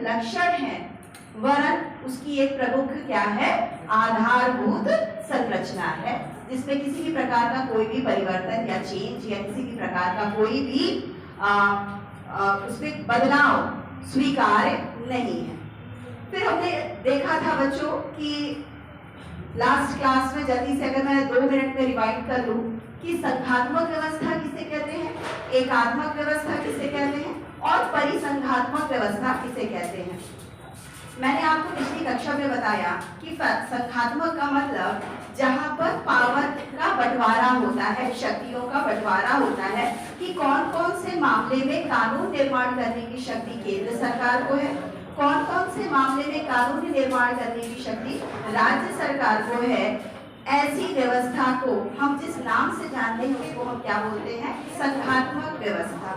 लक्षण है, वरन उसकी एक प्रमुख क्या है, आधारभूत संरचना है, जिसमें किसी भी प्रकार का कोई भी परिवर्तन या चेंज या किसी भी प्रकार का कोई भी उसमें बदलाव स्वीकार्य नहीं है। फिर हमने देखा था बच्चों कि लास्ट क्लास में, जल्दी से अगर मैं 2 मिनट में रिवाइंड कर लूं, कि संघात्मक व्यवस्था किसे कहते हैं, एकात्मक व्यवस्था किसे कहते हैं और परिसंघात्मक व्यवस्था किसे कहते हैं। मैंने आपको पिछली कक्षा में बताया कि संघात्मक का मतलब जहां पर पावर का बंटवारा होता है, शक्तियों का बंटवारा होता है, कि कौन कौन से मामले में कानून निर्माण करने की शक्ति केंद्र सरकार को है, कौन कौन से मामले में कानून निर्माण करने की शक्ति राज्य सरकार को है। ऐसी व्यवस्था को हम जिस नाम से जानते हैं उसको हम क्या बोलते हैं, संघात्मक व्यवस्था।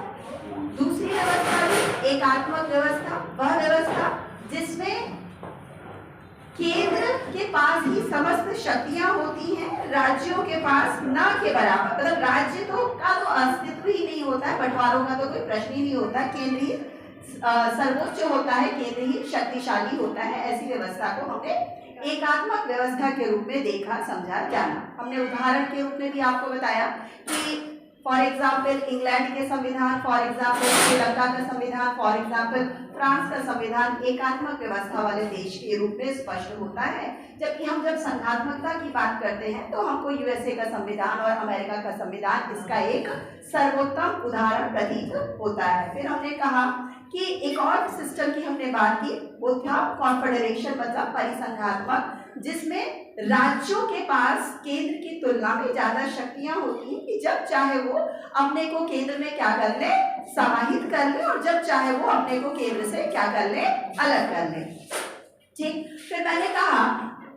दूसरी व्यवस्था भी एकात्मक व्यवस्था, वह व्यवस्था जिसमें केंद्र के पास ही समस्त शक्तियां होती हैं, राज्यों के पास ना के बराबर, मतलब राज्य का तो अस्तित्व ही नहीं होता है, बंटवारों का तो कोई प्रश्न ही नहीं होता, केंद्र ही सर्वोच्च होता है, केंद्र ही शक्तिशाली होता है। ऐसी व्यवस्था को हमने एकात्मक व्यवस्था के रूप में देखा, समझा, जाना। हमने उदाहरण के रूप में भी आपको बताया कि फॉर एग्जाम्पल इंग्लैंड के संविधान, फॉर एग्जाम्पल श्रीलंका का संविधान, फॉर एग्जाम्पल फ्रांस का संविधान एकात्मक व्यवस्था वाले देश के रूप में स्पष्ट होता है। जबकि हम जब संघात्मकता की बात करते हैं तो हमको यूएसए का संविधान और अमेरिका का संविधान इसका एक सर्वोत्तम उदाहरण प्रतीत होता है। फिर हमने कहा कि एक और सिस्टम की हमने बात की, वो था कॉन्फेडरेशन, मतलब परिसंघात्मक, जिसमें राज्यों के पास केंद्र की तुलना में ज्यादा शक्तियां होती हैं कि जब चाहे वो अपने को केंद्र में क्या कर ले, समाहित कर ले, और जब चाहे वो अपने को केंद्र से क्या कर ले, अलग कर ले। ठीक। फिर मैंने कहा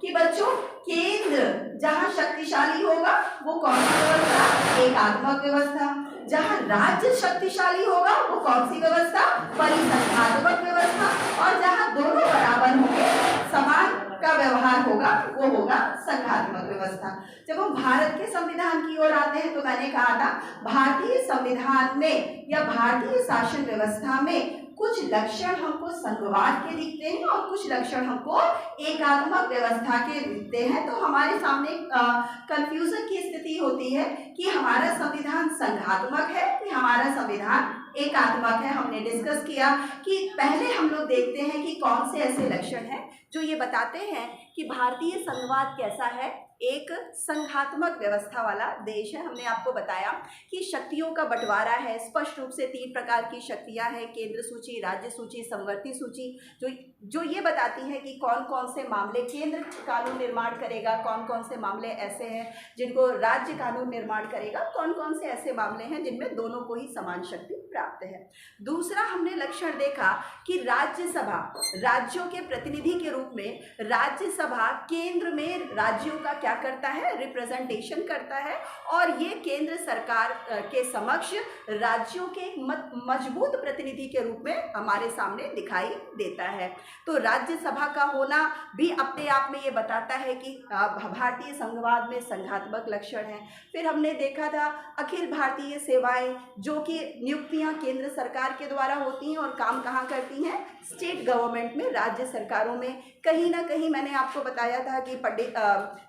कि बच्चों केंद्र जहां शक्तिशाली होगा वो कौन सी व्यवस्था, एकात्मक व्यवस्था। जहां राज्य शक्तिशाली होगा वो कौन सी व्यवस्था, परिसंघात्मक व्यवस्था। और जहां दोनों बराबर होंगे, समान का व्यवहार होगा, वो होगा संघात्मक व्यवस्था। जब हम भारत के संविधान की ओर आते हैं तो मैंने कहा था भारतीय संविधान में या भारतीय शासन व्यवस्था में कुछ लक्षण हमको संघवाद के दिखते हैं और कुछ लक्षण हमको एकात्मक व्यवस्था के दिखते हैं। तो हमारे सामने कंफ्यूजन की स्थिति होती है कि हमारा संविधान संघात्मक है कि हमारा संविधान एकात्मक है। हमने डिस्कस किया कि पहले हम लोग देखते हैं कि कौन से ऐसे लक्षण हैं जो ये बताते हैं कि भारतीय संघवाद कैसा है, एक संघात्मक व्यवस्था वाला देश है। हमने आपको बताया कि शक्तियों का बंटवारा है, स्पष्ट रूप से 3 प्रकार की शक्तियां हैं, केंद्र सूची, राज्य सूची, समवर्ती सूची, जो ये बताती है कि कौन कौन से मामले केंद्र कानून निर्माण करेगा, कौन कौन से मामले ऐसे हैं जिनको राज्य कानून निर्माण करेगा, कौन कौन से ऐसे मामले हैं जिनमें दोनों को ही समान शक्ति प्राप्त है। दूसरा हमने लक्षण देखा कि राज्यसभा राज्यों के प्रतिनिधि के रूप में, राज्यसभा केंद्र में राज्यों का क्या करता है, रिप्रेजेंटेशन करता है, और ये केंद्र सरकार के समक्ष राज्यों के एक मजबूत प्रतिनिधि के रूप में हमारे सामने दिखाई देता है। तो राज्यसभा का होना भी अपने आप में ये बताता है कि भारतीय संघवाद में संघात्मक लक्षण है। फिर हमने देखा था अखिल भारतीय सेवाएं, जो कि नियुक्तियां केंद्र सरकार के द्वारा होती हैं और काम कहाँ करती हैं, स्टेट गवर्नमेंट में, राज्य सरकारों में। कहीं ना कहीं मैंने आपको बताया था कि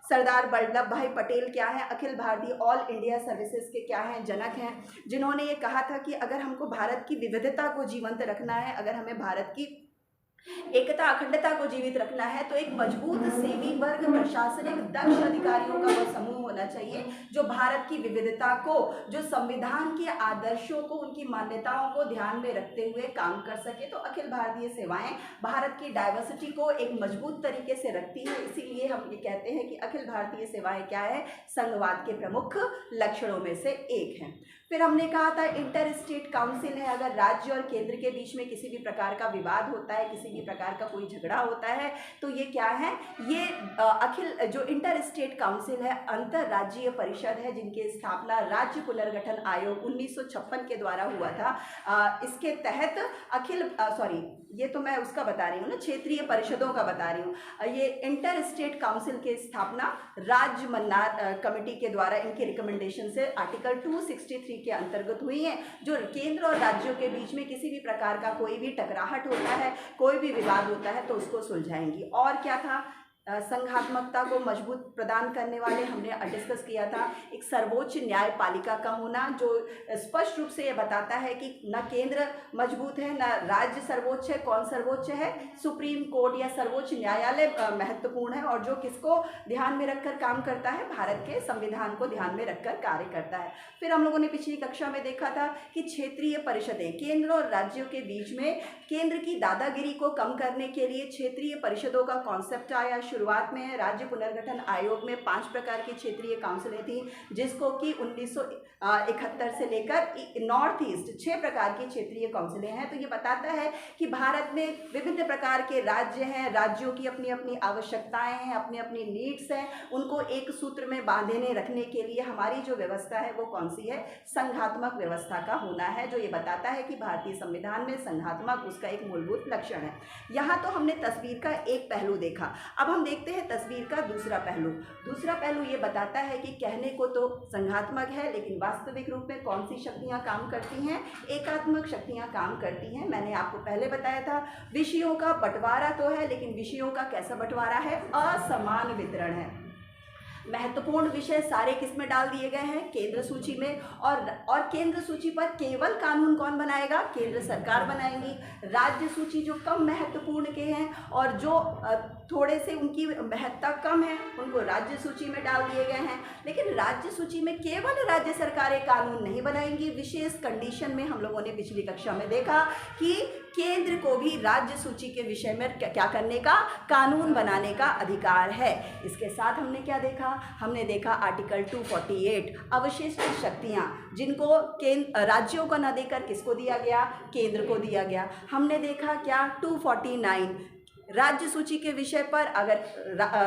सरदार वल्लभ भाई पटेल क्या है, Akhil Bharatiya all India services के क्या हैं, जनक हैं, जिन्होंने ये कहा था कि अगर हमको भारत की विविधता को जीवंत रखना है, अगर हमें भारत की एकता अखंडता को जीवित रखना है, तो एक मजबूत सेवी वर्ग, प्रशासनिक दक्ष अधिकारियों का वो समूह होना चाहिए जो भारत की विविधता को, जो संविधान के आदर्शों को, उनकी मान्यताओं को ध्यान में रखते हुए काम कर सके। तो अखिल भारतीय सेवाएं भारत की डाइवर्सिटी को एक मजबूत तरीके से रखती है। इसीलिए हम ये कहते हैं कि अखिल भारतीय सेवाएं क्या है, संघवाद के प्रमुख लक्षणों में से एक है। फिर हमने कहा था इंटर स्टेट काउंसिल है, अगर राज्य और केंद्र के बीच में किसी भी प्रकार का विवाद होता है, किसी भी प्रकार का कोई झगड़ा होता है, तो ये क्या है, ये अखिल जो इंटर स्टेट काउंसिल है, अंतरराज्यीय परिषद है, जिनकी स्थापना राज्य पुनर्गठन आयोग 1956 के द्वारा हुआ था। इसके तहत ये तो मैं उसका बता रही हूँ ना, क्षेत्रीय परिषदों का बता रही हूँ। ये इंटर स्टेट काउंसिल की स्थापना राज्य मन्नार कमेटी के द्वारा इनके रिकमेंडेशन से आर्टिकल 263 के अंतर्गत हुई है, जो केंद्र और राज्यों के बीच में किसी भी प्रकार का कोई भी टकराहट होता है, कोई भी विवाद होता है तो उसको सुलझाएंगी। और क्या था, संघात्मकता को मजबूत प्रदान करने वाले हमने डिस्कस किया था एक सर्वोच्च न्यायपालिका का होना, जो स्पष्ट रूप से ये बताता है कि न केंद्र मजबूत है न राज्य सर्वोच्च है। कौन सर्वोच्च है? सुप्रीम कोर्ट या सर्वोच्च न्यायालय महत्वपूर्ण है, और जो किसको ध्यान में रखकर काम करता है? भारत के संविधान को ध्यान में रखकर कार्य करता है। फिर हम लोगों ने पिछली कक्षा में देखा था कि क्षेत्रीय परिषदें, केंद्र और राज्यों के बीच में केंद्र की दादागिरी को कम करने के लिए क्षेत्रीय परिषदों का कॉन्सेप्ट आया। शुरुआत में राज्य पुनर्गठन आयोग में 5 प्रकार की क्षेत्रीय काउंसिलें थी, जिसको कि 1971 से लेकर नॉर्थ ईस्ट 6 प्रकार की क्षेत्रीय काउंसिलें हैं। तो ये बताता है कि भारत में विभिन्न प्रकार के राज्य हैं, राज्यों की अपनी अपनी आवश्यकताएं हैं, अपनी अपनी नीड्स हैं, उनको एक सूत्र में बांधने रखने के लिए हमारी जो व्यवस्था है वो कौन सी है? संघात्मक व्यवस्था का होना है, जो ये बताता है कि भारतीय संविधान में संघात्मक उसका एक मूलभूत लक्षण है। यहाँ तो हमने तस्वीर का एक पहलू देखा, अब हम देखते हैं तस्वीर का दूसरा पहलू। दूसरा पहलू ये बताता है कि कहने को तो संघात्मक है, लेकिन वास्तविक रूप में कौन सी शक्तियाँ काम करती हैं? एकात्मक शक्तियाँ काम करती हैं। मैंने आपको पहले बताया था विषयों का बंटवारा तो है, लेकिन विषयों का कैसा बंटवारा है? असमान वितरण है। महत्वपूर्ण विषय सारे किस में डाल दिए गए हैं? केंद्र सूची में। और केंद्र सूची पर केवल कानून कौन बनाएगा? केंद्र सरकार बनाएंगी। राज्य सूची जो कम महत्वपूर्ण के हैं और जो थोड़े से उनकी महत्ता कम है, उनको राज्य सूची में डाल दिए गए हैं। लेकिन राज्य सूची में केवल राज्य सरकारें कानून नहीं बनाएंगी। विशेष कंडीशन में हम लोगों ने पिछली कक्षा में देखा कि केंद्र को भी राज्य सूची के विषय में क्या करने का? कानून बनाने का अधिकार है। इसके साथ हमने क्या देखा? हमने देखा आर्टिकल 248 अवशिष्ट शक्तियां, जिनको राज्यों को न देकर किसको दिया गया? केंद्र को दिया गया। हमने देखा क्या? 249 राज्य सूची के विषय पर अगर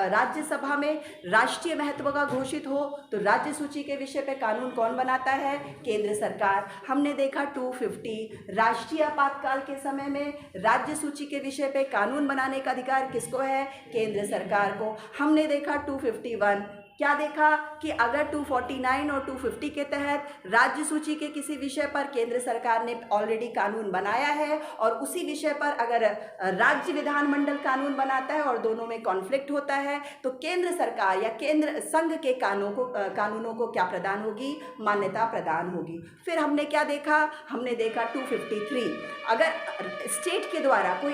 राज्यसभा में राष्ट्रीय महत्व का घोषित हो तो राज्य सूची के विषय पर कानून कौन बनाता है? केंद्र सरकार। हमने देखा 250 राष्ट्रीय आपातकाल के समय में राज्य सूची के विषय पर कानून बनाने का अधिकार किसको है? केंद्र सरकार को। हमने देखा 251 क्या देखा कि अगर 249 और 250 के तहत राज्य सूची के किसी विषय पर केंद्र सरकार ने ऑलरेडी कानून बनाया है और उसी विषय पर अगर राज्य विधानमंडल कानून बनाता है और दोनों में कॉन्फ्लिक्ट होता है तो केंद्र सरकार या केंद्र संघ के कानूनों को क्या प्रदान होगी? मान्यता प्रदान होगी। फिर हमने क्या देखा? हमने देखा 253 अगर स्टेट के द्वारा कोई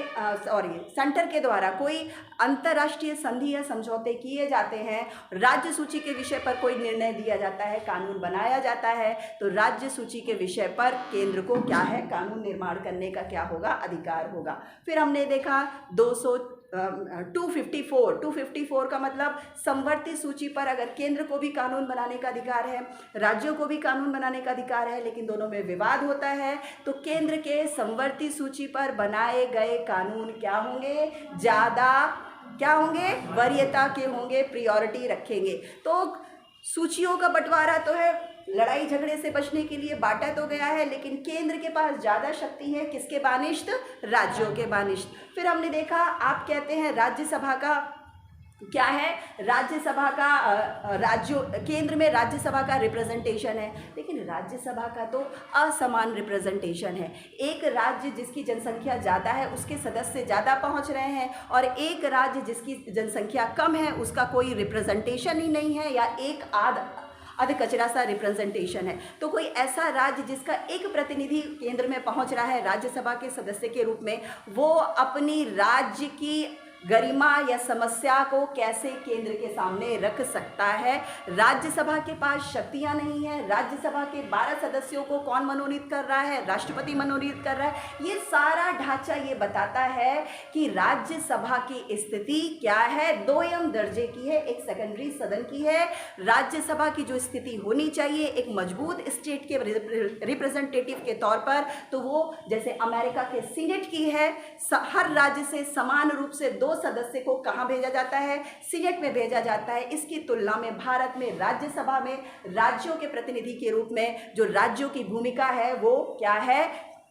सेंटर के द्वारा कोई अंतर्राष्ट्रीय संधि या समझौते किए जाते हैं, राज्य सूची के विषय पर कोई निर्णय दिया जाता है, कानून बनाया जाता है, तो राज्य सूची के विषय पर केंद्र को क्या है? कानून निर्माण करने का क्या होगा? अधिकार होगा। फिर हमने देखा 254 का मतलब समवर्ती सूची पर अगर केंद्र को भी कानून बनाने का अधिकार है, राज्यों को भी कानून बनाने का अधिकार है, लेकिन दोनों में विवाद होता है, तो केंद्र के समवर्ती सूची पर बनाए गए कानून क्या होंगे? ज़्यादा क्या होंगे? वरीयता के होंगे, प्रायोरिटी रखेंगे। तो सूचियों का बंटवारा तो है, लड़ाई झगड़े से बचने के लिए बांटा तो गया है, लेकिन केंद्र के पास ज़्यादा शक्ति है किसके बानिश्त? राज्यों के बानिश्त। फिर हमने देखा, आप कहते हैं राज्यसभा का क्या है? राज्यसभा का राज्यों केंद्र में राज्यसभा का रिप्रेजेंटेशन है, लेकिन राज्यसभा का तो असमान रिप्रेजेंटेशन है। एक राज्य जिसकी जनसंख्या ज़्यादा है उसके सदस्य ज़्यादा पहुंच रहे हैं, और एक राज्य जिसकी जनसंख्या कम है उसका कोई रिप्रेजेंटेशन ही नहीं है, या एक अध कचरा सा रिप्रेजेंटेशन है। तो कोई ऐसा राज्य जिसका एक प्रतिनिधि केंद्र में पहुंच रहा है राज्यसभा के सदस्य के रूप में, वो अपनी राज्य की गरिमा या समस्या को कैसे केंद्र के सामने रख सकता है? राज्यसभा के पास शक्तियां नहीं है। राज्यसभा के 12 सदस्यों को कौन मनोनीत कर रहा है? राष्ट्रपति मनोनीत कर रहा है। ये सारा ढांचा ये बताता है कि राज्यसभा की स्थिति क्या है? दोयम दर्जे की है, एक सेकेंडरी सदन की है। राज्यसभा की जो स्थिति होनी चाहिए एक मजबूत स्टेट के रिप्रेजेंटेटिव के तौर पर, तो वो जैसे अमेरिका के सीनेट की है, हर राज्य से समान रूप से 2 सदस्य को कहां भेजा जाता है? सीनेट में भेजा जाता है। इसकी तुलना में भारत में राज्यसभा में राज्यों के प्रतिनिधि के रूप में जो राज्यों की भूमिका है वो क्या है?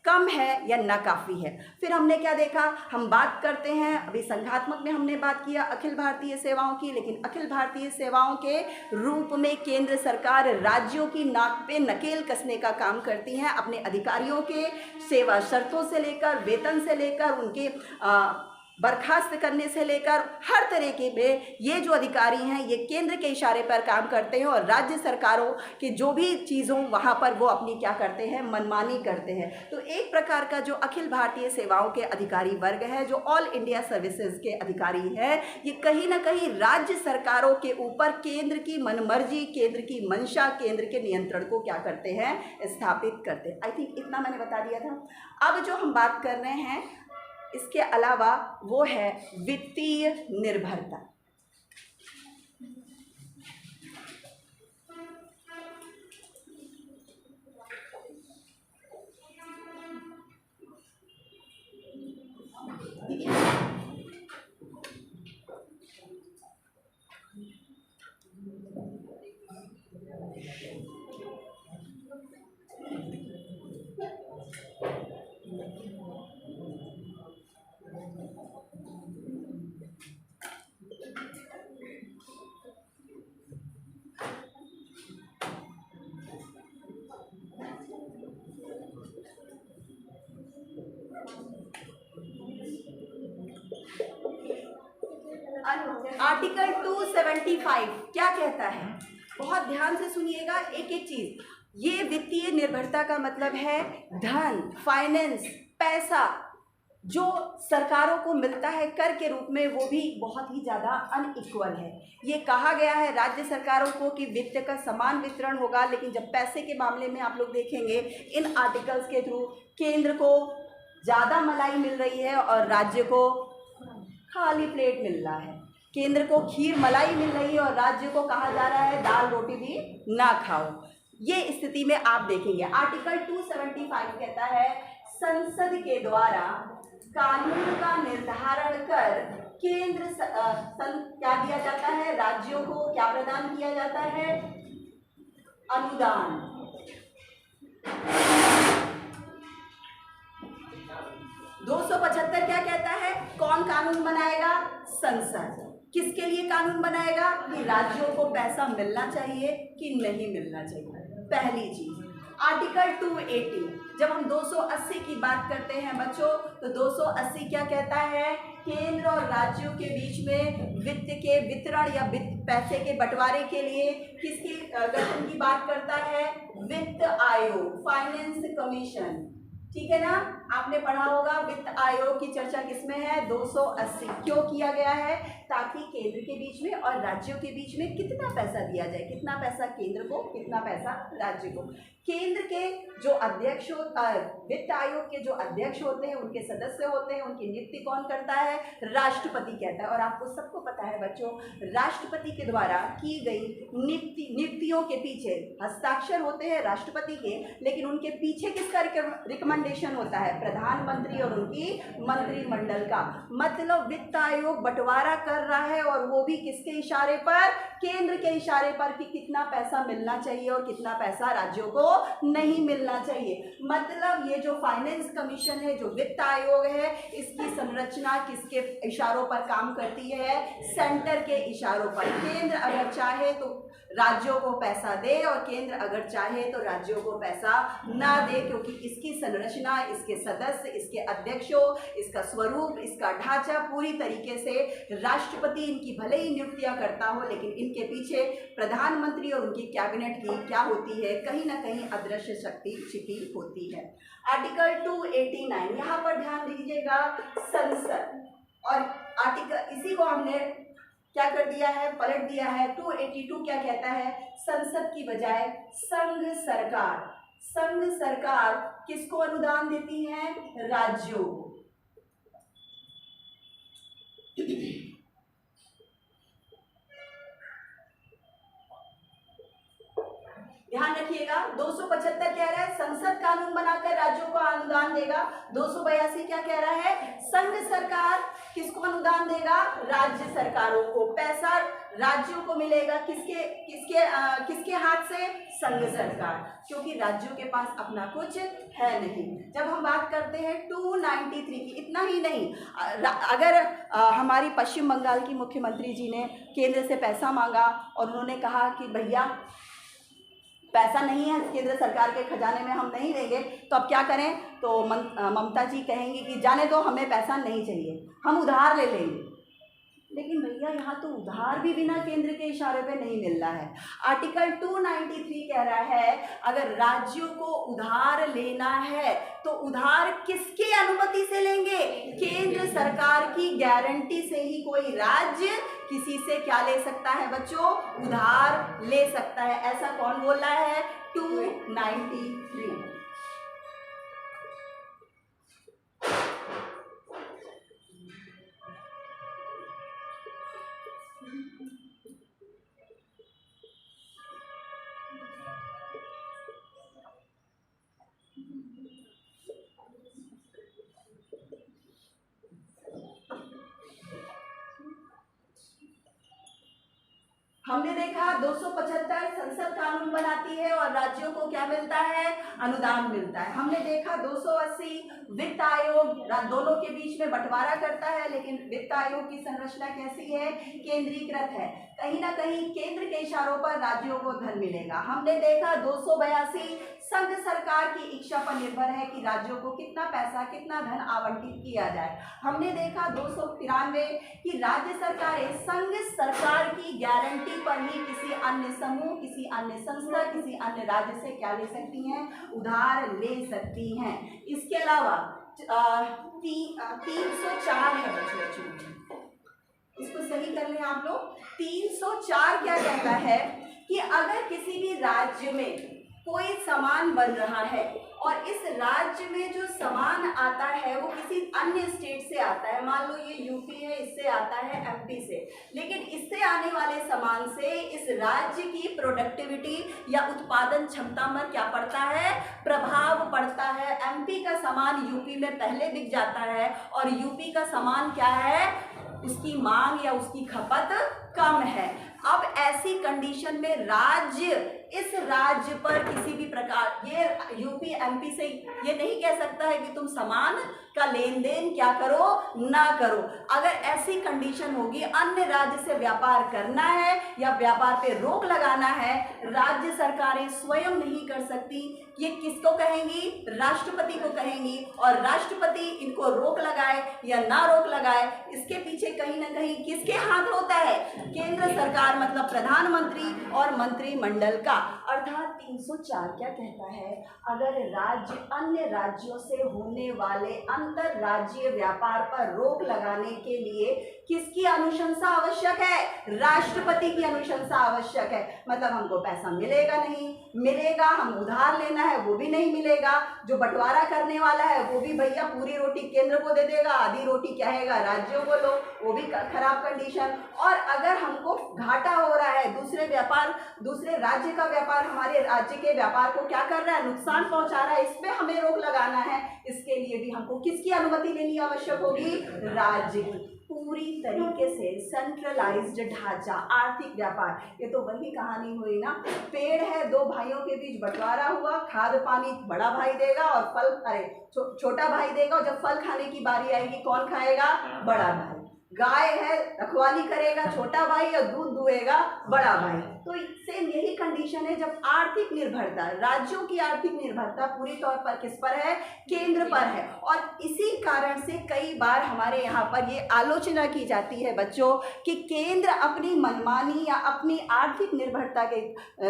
कम है या नाकाफ़ी है। फिर हमने क्या देखा, हम बात करते हैं, अभी संघात्मक में हमने बात किया अखिल भारतीय सेवाओं की, लेकिन अखिल भारतीय सेवाओं के रूप में केंद्र सरकार राज्यों की नाक पे नकेल कसने का काम करती है, अपने अधिकारियों के सेवा शर्तों से लेकर, वेतन से लेकर, उनके बर्खास्त करने से लेकर हर तरीके में ये जो अधिकारी हैं ये केंद्र के इशारे पर काम करते हैं, और राज्य सरकारों की जो भी चीज़ों वहाँ पर वो अपनी क्या करते हैं, मनमानी करते हैं। तो एक प्रकार का जो अखिल भारतीय सेवाओं के अधिकारी वर्ग है, जो ऑल इंडिया सर्विसेज के अधिकारी हैं, ये कहीं ना कहीं राज्य सरकारों के ऊपर केंद्र की मनमर्जी, केंद्र की मंशा, केंद्र के नियंत्रण को क्या करते हैं, स्थापित करते हैं। आई थिंक इतना मैंने बता दिया था। अब जो हम बात कर रहे हैं इसके अलावा वो है वित्तीय निर्भरता। आर्टिकल 275 क्या कहता है, बहुत ध्यान से सुनिएगा एक एक चीज। ये वित्तीय निर्भरता का मतलब है धन, फाइनेंस, पैसा जो सरकारों को मिलता है कर के रूप में, वो भी बहुत ही ज़्यादा अनइक्वल है। ये कहा गया है राज्य सरकारों को कि वित्त का समान वितरण होगा, लेकिन जब पैसे के मामले में आप लोग देखेंगे इन आर्टिकल्स के थ्रू केंद्र को ज़्यादा मलाई मिल रही है और राज्य को खाली प्लेट मिल रहा है। केंद्र को खीर मलाई मिल रही है और राज्य को कहा जा रहा है दाल रोटी भी ना खाओ। ये स्थिति में आप देखेंगे आर्टिकल 275 कहता है संसद के द्वारा कानून का निर्धारण कर केंद्र क्या दिया जाता है, राज्यों को क्या प्रदान किया जाता है, अनुदान। 275 क्या कहता है, कौन कानून बनाएगा, संसद। किसके लिए कानून बनाएगा कि राज्यों को पैसा मिलना चाहिए कि नहीं मिलना चाहिए, पहली चीज। आर्टिकल 280 जब हम 280 की बात करते हैं बच्चों, तो 280 क्या कहता है, केंद्र और राज्यों के बीच में वित्त के वितरण या पैसे के बंटवारे के लिए किसकी गठन की बात करता है, वित्त आयोग, फाइनेंस कमीशन। ठीक है ना, आपने पढ़ा होगा वित्त आयोग की चर्चा किसमें है, 280। क्यों किया गया है, ताकि केंद्र के बीच में और राज्यों के बीच में कितना पैसा दिया जाए, कितना पैसा केंद्र को, कितना पैसा राज्य को। केंद्र के जो अध्यक्ष वित्त आयोग के जो अध्यक्ष होते हैं, उनके सदस्य होते हैं, उनकी नियुक्ति कौन करता है, राष्ट्रपति कहता है। और आपको सबको पता है बच्चों, राष्ट्रपति के द्वारा की गई नियुक्तियों के पीछे हस्ताक्षर होते हैं राष्ट्रपति के, लेकिन उनके पीछे किसका रिकमेंडेशन होता है, प्रधानमंत्री और उनकी मंत्रिमंडल का। मतलब वित्त आयोग बंटवारा कर रहा है और वो भी किसके इशारे पर, केंद्र के इशारे पर कि कितना पैसा मिलना चाहिए और कितना पैसा राज्यों को नहीं मिलना चाहिए। मतलब ये जो फाइनेंस कमीशन है, जो वित्त आयोग है, इसकी संरचना किसके इशारों पर काम करती है, सेंटर के इशारों पर। केंद्र अगर चाहे तो राज्यों को पैसा दे और केंद्र अगर चाहे तो राज्यों को पैसा ना दे, क्योंकि इसकी संरचना, इसके सदस्य, इसके अध्यक्षों, इसका स्वरूप, इसका ढांचा पूरी तरीके से राष्ट्रपति इनकी भले ही नियुक्तियां करता हो, लेकिन इनके पीछे प्रधानमंत्री और उनकी कैबिनेट की क्या होती है, कहीं ना कहीं अदृश्य शक्ति छिपी होती है। आर्टिकल 289 यहाँ पर ध्यान दीजिएगा, संसद। और आर्टिकल इसी को हमने क्या कर दिया है, पलट दिया है। 282 क्या कहता है, संसद की बजाय संघ सरकार। संघ सरकार किसको अनुदान देती है, राज्यों को। ध्यान रखिएगा, 275 कह रहा है संसद कानून बनाकर राज्यों को अनुदान देगा। 282 क्या कह रहा है, संघ सरकार किसको अनुदान देगा? राज्य सरकारों को। पैसा राज्यों को मिलेगा, किसके हाथ से? संघ सरकार, क्योंकि राज्यों के पास अपना कुछ है नहीं। जब हम बात करते हैं 293 की, इतना ही नहीं, अगर हमारी पश्चिम बंगाल की मुख्यमंत्री जी ने केंद्र से पैसा मांगा और उन्होंने कहा कि भैया पैसा नहीं है केंद्र सरकार के खजाने में, हम नहीं देंगे, तो अब क्या करें? तो ममता जी कहेंगी कि जाने दो, हमें पैसा नहीं चाहिए, हम उधार ले लेंगे। लेकिन भैया यहाँ तो उधार भी बिना केंद्र के इशारे पे नहीं मिल रहा है। आर्टिकल 293 कह रहा है अगर राज्यों को उधार लेना है तो उधार किसके अनुमति से लेंगे? केंद्र सरकार की गारंटी से ही कोई राज्य किसी से क्या ले सकता है बच्चों? उधार ले सकता है। ऐसा कौन बोल रहा है? 293। हमने देखा 275 संसद कानून बनाती है और राज्यों को क्या मिलता है? अनुदान मिलता है। हमने देखा 280 वित्त आयोग दोनों के बीच में बंटवारा करता है, लेकिन वित्त आयोग की संरचना कैसी है? केंद्रीकृत है। कहीं ना कहीं केंद्र के इशारों पर राज्यों को धन मिलेगा। हमने देखा 282 संघ सरकार की इच्छा पर निर्भर है कि राज्यों को कितना पैसा, कितना धन आवंटित किया जाए। हमने देखा 293 कि राज्य सरकारें संघ सरकार की गारंटी पर ही किसी अन्य समूह, किसी अन्य संस्था, किसी अन्य राज्य से क्या ले सकती हैं? उधार ले सकती हैं। इसके अलावा 304 है बच्चों, इसको सही कर लें आप लोग। 304 क्या कहता है कि अगर किसी भी राज्य में कोई सामान बन रहा है और इस राज्य में जो सामान आता है वो किसी अन्य स्टेट से आता है, मान लो ये यूपी है, इससे आता है एमपी से, लेकिन इससे आने वाले सामान से इस राज्य की प्रोडक्टिविटी या उत्पादन क्षमता पर क्या पड़ता है? प्रभाव पड़ता है। एमपी का सामान यूपी में पहले बिक जाता है और यूपी का सामान क्या है? उसकी मांग या उसकी खपत कम है। अब ऐसी कंडीशन में राज्य इस राज्य पर किसी भी प्रकार, ये यूपी एमपी से ये नहीं कह सकता है कि तुम सामान का लेन देन क्या करो, ना करो। अगर ऐसी कंडीशन होगी, अन्य राज्य से व्यापार करना है या व्यापार पे रोक लगाना है, राज्य सरकारें स्वयं नहीं कर सकती। ये किसको कहेंगी? राष्ट्रपति को कहेंगी, और राष्ट्रपति इनको रोक लगाए या ना रोक लगाए, इसके पीछे कहीं ना कहीं किसके हाथ होता है? केंद्र सरकार, मतलब प्रधानमंत्री और मंत्रिमंडल का। अर्थात 304 क्या कहता है? अगर राज्य अन्य राज्यों से होने वाले अंतरराज्यीय व्यापार पर रोक लगाने के लिए किसकी अनुशंसा आवश्यक है? राष्ट्रपति की अनुशंसा आवश्यक है। मतलब हमको पैसा मिलेगा नहीं, मिलेगा, हम उधार लेना है वो भी नहीं मिलेगा, जो बंटवारा करने वाला है वो भी भैया पूरी रोटी केंद्र को दे देगा, आधी रोटी क्या है राज्यों को लो, वो भी खराब कंडीशन। और अगर हमको घाटा हो रहा है, दूसरे राज्य का व्यापार हमारे राज्य के व्यापार को क्या कर रहा है? नुकसान पहुंचा रहा है, इसमें हमें रोक लगाना है। इसके लिए भी हमको किसकी अनुमति लेनी आवश्यक होगी? राज्य की। पूरी तरीके से सेंट्रलाइज्ड ढांचा, आर्थिक व्यापार। ये तो वही कहानी हुई ना, पेड़ है, दो भाइयों के बीच बंटवारा हुआ, खाद पानी बड़ा भाई देगा और फल छोटा भाई देगा, और जब फल खाने की बारी आएगी कौन खाएगा? बड़ा भाई। गाय है, रखवाली करेगा छोटा भाई और दूध दुहेगा बड़ा भाई। तो सेम यही कंडीशन है जब आर्थिक निर्भरता, राज्यों की आर्थिक निर्भरता पूरी तौर पर किस पर है? केंद्र पर है। और इसी कारण से कई बार हमारे यहाँ पर ये आलोचना की जाती है बच्चों कि केंद्र अपनी मनमानी या अपनी आर्थिक निर्भरता के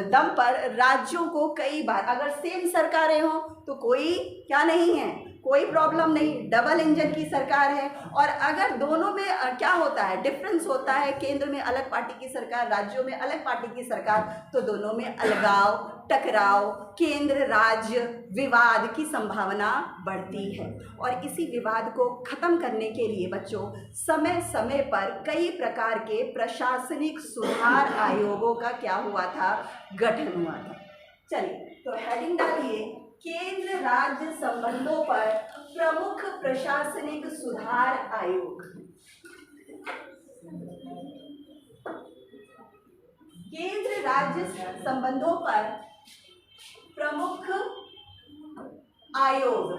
दम पर राज्यों को कई बार, अगर सेम सरकारें हों तो कोई क्या नहीं है, कोई प्रॉब्लम नहीं, डबल इंजन की सरकार है। और अगर दोनों में क्या होता है? डिफरेंस होता है, केंद्र में अलग पार्टी की सरकार, राज्यों में अलग पार्टी की सरकार, तो दोनों में अलगाव, टकराव, केंद्र राज्य विवाद की संभावना बढ़ती है। और इसी विवाद को खत्म करने के लिए बच्चों समय समय पर कई प्रकार के प्रशासनिक सुधार आयोगों का क्या हुआ था? गठन हुआ था। चलिए तो हेडिंग डालिए केंद्र राज्य संबंधों पर प्रमुख प्रशासनिक सुधार आयोग। केंद्र राज्य संबंधों पर प्रमुख आयोग,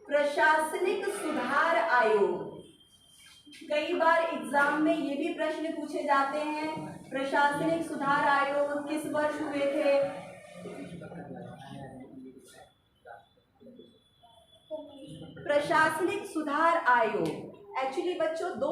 प्रशासनिक सुधार आयोग। कई बार एग्जाम में ये भी प्रश्न पूछे जाते हैं, प्रशासनिक सुधार आयोग किस वर्ष हुए थे? प्रशासनिक सुधार आयोग एक्चुअली बच्चों दो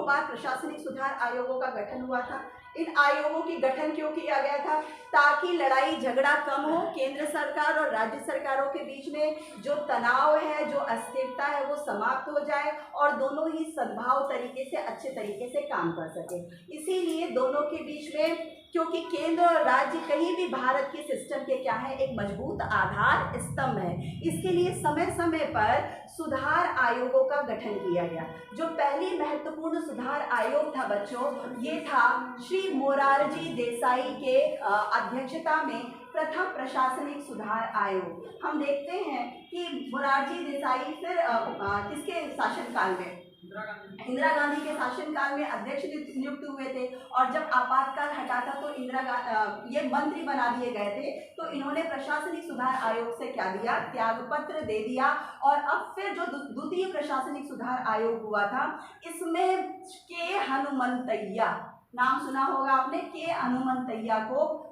बार प्रशासनिक सुधार आयोगों का गठन हुआ था। इन आयोगों की गठन क्यों किया गया था? ताकि लड़ाई झगड़ा कम हो, केंद्र सरकार और राज्य सरकारों के बीच में जो तनाव है, जो अस्थिरता है, वो समाप्त हो जाए और दोनों ही सद्भाव तरीके से, अच्छे तरीके से काम कर सके। इसीलिए दोनों के बीच में, क्योंकि केंद्र और राज्य कहीं भी भारत के सिस्टम के क्या है, एक मजबूत आधार स्तंभ है, इसके लिए समय समय पर सुधार आयोगों का गठन किया गया। जो पहली महत्वपूर्ण सुधार आयोग था बच्चों, ये था श्री मोरारजी देसाई के अध्यक्षता में प्रथम प्रशासनिक सुधार आयोग। हम देखते हैं कि मोरारजी देसाई फिर किसके शासनकाल में, इंदिरा गांधी के शासनकाल में अध्यक्ष नियुक्त हुए थे, और जब आपातकाल हटा था तो ये मंत्री बना दिए गए थे। तो इन्होंने प्रशासनिक सुधार आयोग से क्या दिया, त्यागपत्र दे दिया। और अब फिर जो द्वितीय प्रशासनिक सुधार आयोग हुआ था, इसमें के हनुमंतैया, नाम सुना होगा आपने, के हनुमंतैया को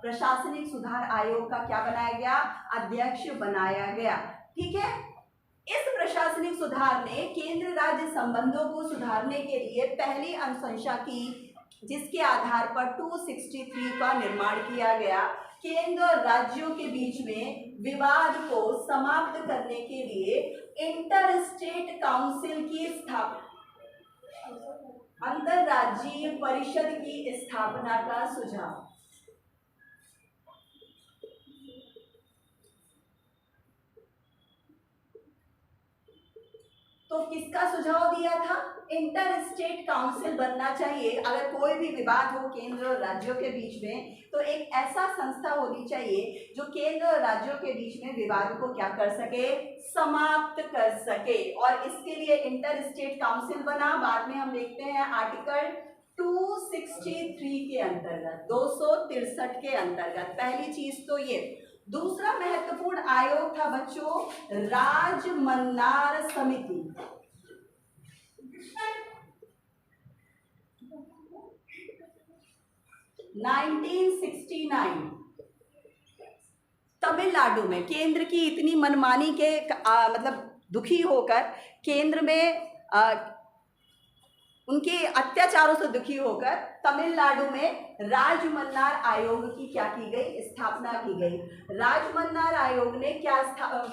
प्रशासनिक सुधार आयोग का क्या बनाया गया, अध्यक्ष बनाया गया। ठीक है, इस प्रशासनिक सुधार ने केंद्र राज्य संबंधों को सुधारने के लिए पहली अनुशंसा की, जिसके आधार पर 263 का निर्माण किया गया। केंद्र और राज्यों के बीच में विवाद को समाप्त करने के लिए इंटर स्टेट काउंसिल की स्थापना, अंतरराज्यीय परिषद की स्थापना का सुझाव। तो किसका सुझाव दिया था? इंटर स्टेट काउंसिल बनना चाहिए। अगर कोई भी विवाद हो केंद्र और राज्यों के बीच में, तो एक ऐसा संस्था होनी चाहिए जो केंद्र और राज्यों के बीच में विवाद को क्या कर सके, समाप्त कर सके। और इसके लिए इंटर स्टेट काउंसिल बना। बाद में हम देखते हैं आर्टिकल 263 के अंतर्गत, 263 के अंतर्गत। पहली चीज तो ये। दूसरा महत्वपूर्ण आयोग था बच्चों राजमन्नार समिति। तमिलनाडु में केंद्र की इतनी मनमानी के मतलब दुखी होकर, केंद्र में उनके अत्याचारों से दुखी होकर तमिलनाडु में राजमन्नार आयोग की क्या की गई, स्थापना की गई। राजमन्नार आयोग ने क्या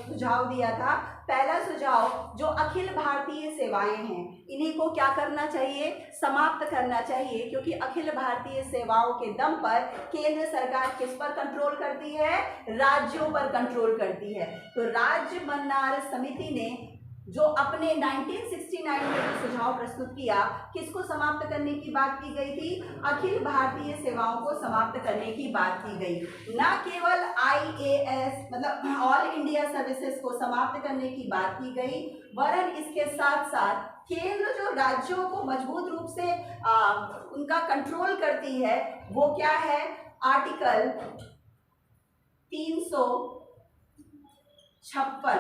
सुझाव दिया था? पहला सुझाव, जो अखिल भारतीय सेवाएं हैं, इन्हीं को क्या करना चाहिए, समाप्त करना चाहिए। क्योंकि अखिल भारतीय सेवाओं के दम पर केंद्र सरकार किस पर कंट्रोल करती है, राज्यों पर कंट्रोल करती है। तो राजमन्नार समिति ने जो अपने 1969 में जो सुझाव प्रस्तुत किया, किसको समाप्त करने की बात की गई थी? अखिल भारतीय सेवाओं को समाप्त करने की बात की गई। न केवल IAS मतलब ऑल इंडिया सर्विसेज को समाप्त करने की बात की गई, वरन इसके साथ साथ केंद्र जो राज्यों को मजबूत रूप से उनका कंट्रोल करती है, वो क्या है? आर्टिकल 356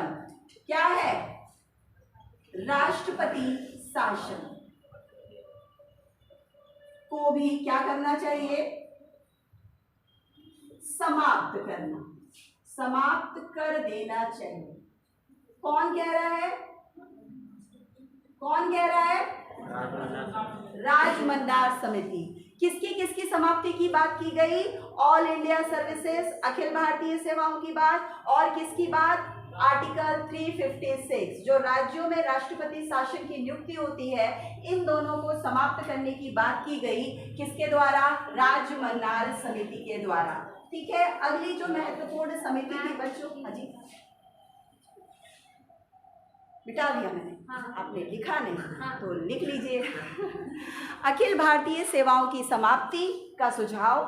क्या है? राष्ट्रपति शासन को भी क्या करना चाहिए? समाप्त करना, समाप्त कर देना चाहिए। कौन कह रहा है? कौन कह रहा है? राजमन्नार समिति। किसकी किसकी समाप्ति की बात की गई? All India services, Akhil Bharatiya सेवाओं की बात, और किसकी बात? आर्टिकल 356, जो राज्यों में राष्ट्रपति शासन की नियुक्ति होती है, इन दोनों को समाप्त करने की बात की गई। किसके द्वारा? राजमन्नार समिति के द्वारा। ठीक है, अगली जो महत्वपूर्ण समिति थी बच्चों, हाजी बिठा दिया मैंने, आपने लिखा नहीं, तो लिख लीजिए। अखिल भारतीय सेवाओं की समाप्ति, का सुझाव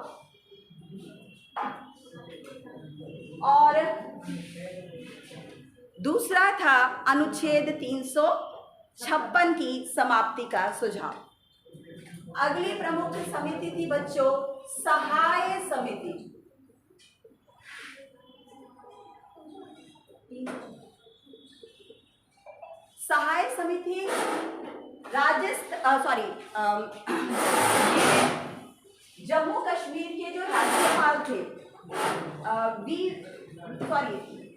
और दूसरा था अनुच्छेद 356 की समाप्ति का सुझाव। अगली प्रमुख समिति थी बच्चों सहाय समिति। सहाय समिति जम्मू कश्मीर के जो राज्यपाल थे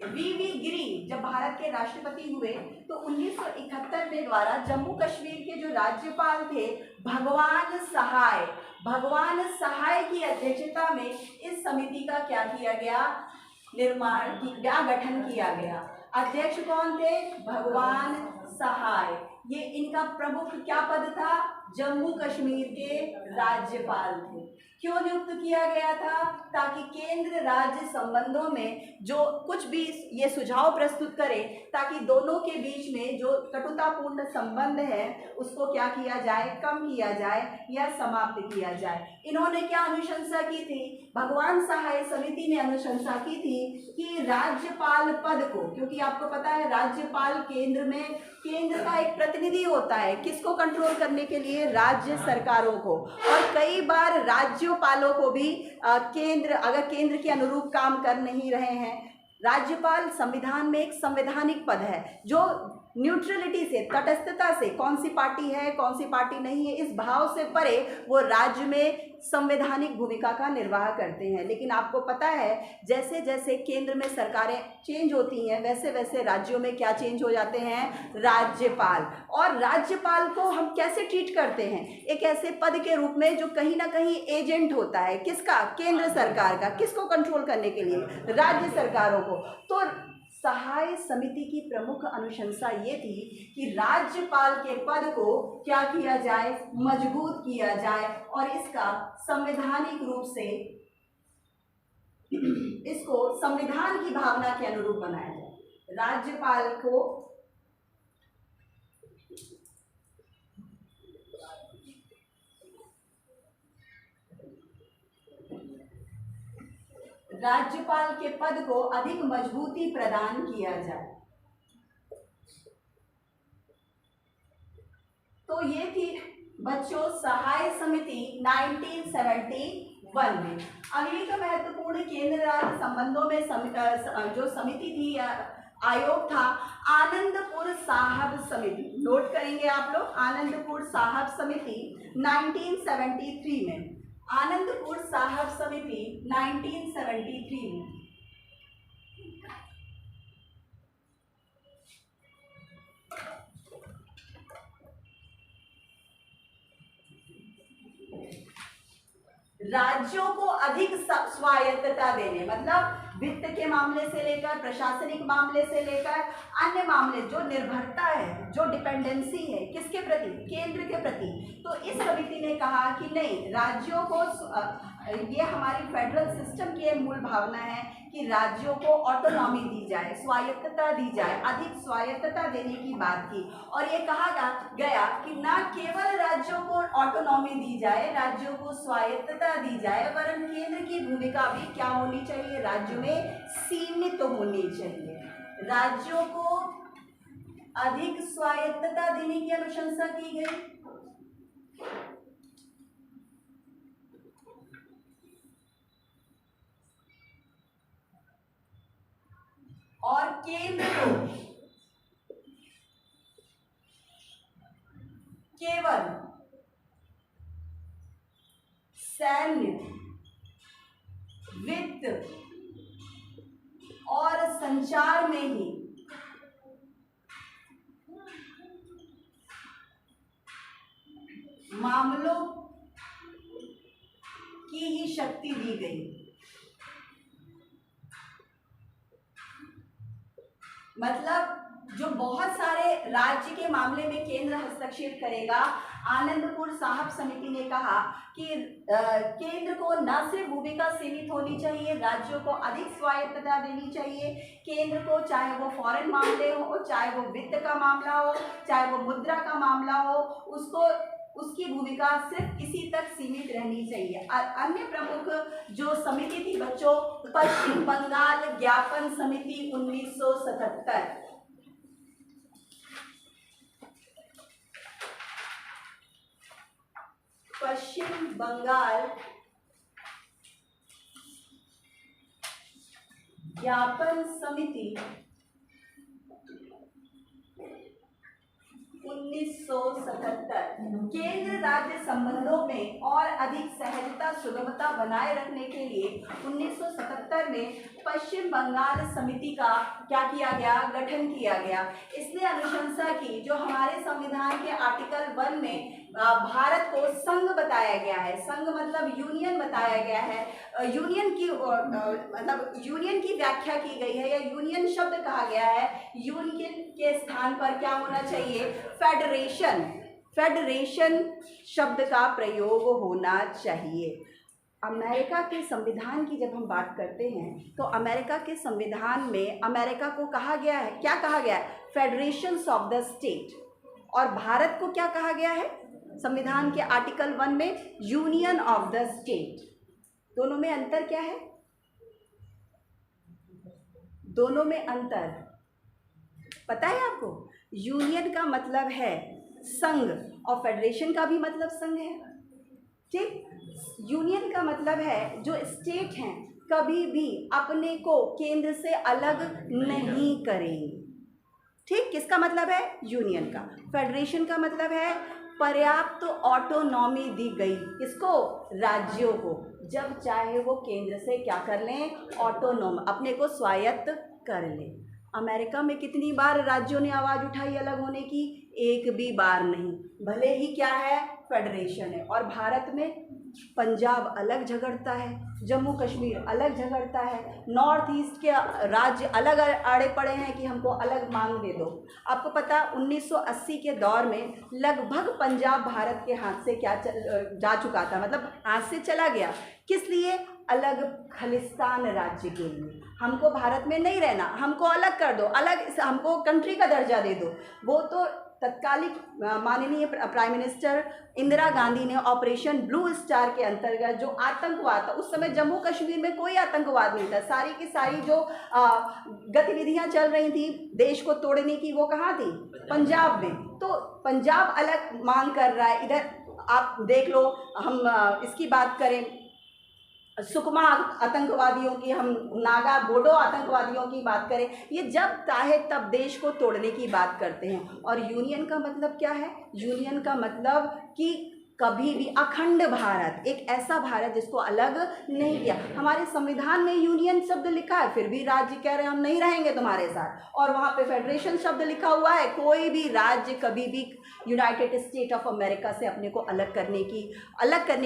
वी गिरी जब भारत के राष्ट्रपति हुए तो 1971 में द्वारा जम्मू कश्मीर के जो राज्यपाल थे भगवान सहाय की अध्यक्षता में इस समिति का क्या किया गया, गठन किया गया। अध्यक्ष कौन थे? भगवान सहाय। ये इनका प्रमुख क्या पद था? जम्मू कश्मीर के राज्यपाल थे। क्यों नियुक्त किया गया था? ताकि केंद्र राज्य संबंधों में जो कुछ भी ये सुझाव प्रस्तुत करे ताकि दोनों के बीच में जो कटुतापूर्ण संबंध है उसको क्या किया जाए, कम किया जाए या समाप्त किया जाए। इन्होंने क्या अनुशंसा की थी? भगवान सहाय समिति ने अनुशंसा की थी कि राज्यपाल पद को, क्योंकि आपको पता है राज्यपाल केंद्र का एक प्रतिनिधि होता है, किसको कंट्रोल करने के लिए? राज्य सरकारों को। और कई बार राज्यपालों को भी अगर केंद्र के अनुरूप काम कर नहीं रहे हैं, राज्यपाल संविधान में एक संवैधानिक पद है जो न्यूट्रलिटी से, तटस्थता से, कौन सी पार्टी है कौन सी पार्टी नहीं है इस भाव से परे वो राज्य में संवैधानिक भूमिका का निर्वाह करते हैं। लेकिन आपको पता है जैसे जैसे केंद्र में सरकारें चेंज होती हैं वैसे वैसे राज्यों में क्या चेंज हो जाते हैं? राज्यपाल। और राज्यपाल को हम कैसे ट्रीट करते हैं? एक ऐसे पद के रूप में जो कहीं ना कहीं एजेंट होता है, किसका? केंद्र सरकार का। किसको कंट्रोल करने के लिए? राज्य सरकारों को। तो सहाय समिति की प्रमुख अनुशंसा ये थी कि राज्यपाल के पद को क्या किया जाए? मजबूत किया जाए और इसका संवैधानिक रूप से इसको संविधान की भावना के अनुरूप बनाया जाए। राज्यपाल को राज्यपाल के पद को अधिक मजबूती प्रदान किया जाए। तो ये थी बच्चों सहाय समिति 1971 में। अगली जो महत्वपूर्ण केंद्र राज्य संबंधों में जो समिति थी, आयोग था, आनंदपुर साहब समिति। नोट करेंगे आप लोग, आनंदपुर साहब समिति 1973 में। आनंदपुर साहब समिति 1973 में। राज्यों को अधिक स्वायत्तता देने, मतलब वित्त के मामले से लेकर प्रशासनिक मामले से लेकर अन्य मामले, जो निर्भरता है, जो डिपेंडेंसी है, किसके प्रति? केंद्र के प्रति। तो इस समिति ने कहा कि नहीं, राज्यों को, ये हमारी फेडरल सिस्टम की मूल भावना है कि राज्यों को ऑटोनॉमी दी जाए, स्वायत्तता दी जाए, अधिक स्वायत्तता देने की बात की। और ये कहा गया कि ना केवल राज्यों को ऑटोनॉमी दी जाए, राज्यों को स्वायत्तता दी जाए, वरन केंद्र की भूमिका भी क्या होनी चाहिए? राज्यों में सीमित होनी चाहिए। राज्यों को अधिक स्वायत्तता देने की अनुशंसा की गई और केंद्र को केवल सैन्य, वित्त और संचार में ही मामलों की ही शक्ति दी गई। मतलब जो बहुत सारे राज्य के मामले में केंद्र हस्तक्षेप करेगा, आनंदपुर साहब समिति ने कहा कि केंद्र को न सिर्फ भूमिका सीमित होनी चाहिए, राज्यों को अधिक स्वायत्तता देनी चाहिए। केंद्र को, चाहे वो फॉरेन मामले हो, चाहे वो वित्त का मामला हो, चाहे वो मुद्रा का मामला हो, उसको उसकी भूमिका सिर्फ इसी तक सीमित रहनी चाहिए। अन्य प्रमुख जो समिति थी बच्चों, पश्चिम बंगाल ज्ञापन समिति 1977। पश्चिम बंगाल ज्ञापन समिति 1977 केंद्र राज्य संबंधों में और अधिक सहजता सुगमता बनाए रखने के लिए 1977 में पश्चिम बंगाल समिति का क्या किया गया, गठन किया गया। इसने अनुशंसा की, जो हमारे संविधान के आर्टिकल 1 में भारत को संघ बताया गया है, संघ मतलब यूनियन बताया गया है, यूनियन की मतलब यूनियन की व्याख्या की गई है या यूनियन शब्द कहा गया है। यूनियन के स्थान पर क्या होना चाहिए, फेडरेशन, फेडरेशन शब्द का प्रयोग होना चाहिए। अमेरिका के संविधान की जब हम बात करते हैं तो अमेरिका के संविधान में अमेरिका को कहा गया है, क्या कहा गया है, फेडरेशंस ऑफ द स्टेट, और भारत को क्या कहा गया है संविधान के आर्टिकल 1 में, यूनियन ऑफ द स्टेट। दोनों में अंतर क्या है, दोनों में अंतर पता है आपको? यूनियन का मतलब है संघ और फेडरेशन का भी मतलब संघ है, ठीक। यूनियन का मतलब है जो स्टेट हैं कभी भी अपने को केंद्र से अलग नहीं करेंगे, ठीक। किसका मतलब है, यूनियन का। फेडरेशन का मतलब है पर्याप्त ऑटोनॉमी दी गई, किसको, राज्यों को, जब चाहे वो केंद्र से क्या कर लें, ऑटोनॉम, अपने को स्वायत्त कर लें। अमेरिका में कितनी बार राज्यों ने आवाज़ उठाई अलग होने की, एक भी बार नहीं, भले ही क्या है, फेडरेशन है। और भारत में पंजाब अलग झगड़ता है, जम्मू कश्मीर अलग झगड़ता है, नॉर्थ ईस्ट के राज्य अलग अड़े पड़े हैं कि हमको अलग मांग दे दो। आपको पता 1980 के दौर में लगभग पंजाब भारत के हाथ से क्या जा चुका था, मतलब हाथ से चला गया। किस लिए, अलग खलिस्तान राज्य के लिए, हमको भारत में नहीं रहना, हमको अलग कर दो, अलग हमको कंट्री का दर्जा दे दो। वो तो तत्कालिक माननीय प्राइम मिनिस्टर इंदिरा गांधी ने ऑपरेशन ब्लू स्टार के अंतर्गत जो आतंकवाद था, उस समय जम्मू कश्मीर में कोई आतंकवाद नहीं था, सारी की सारी जो गतिविधियां चल रही थी देश को तोड़ने की, वो कहाँ थी, पंजाब में। तो पंजाब अलग मांग कर रहा है, इधर आप देख लो, हम इसकी बात करें सुकमा आतंकवादियों की, हम नागा बोडो आतंकवादियों की बात करें, ये जब चाहे तब देश को तोड़ने की बात करते हैं। और यूनियन का मतलब क्या है, यूनियन का मतलब कि कभी भी अखंड भारत, एक ऐसा भारत जिसको अलग नहीं किया। हमारे संविधान में यूनियन शब्द लिखा है, फिर भी राज्य कह रहे हैं हम नहीं रहेंगे तुम्हारे साथ, और वहाँ पे फेडरेशन शब्द लिखा हुआ है। कोई भी राज्य कभी भी यूनाइटेड स्टेट ऑफ अमेरिका से अपने को अलग करने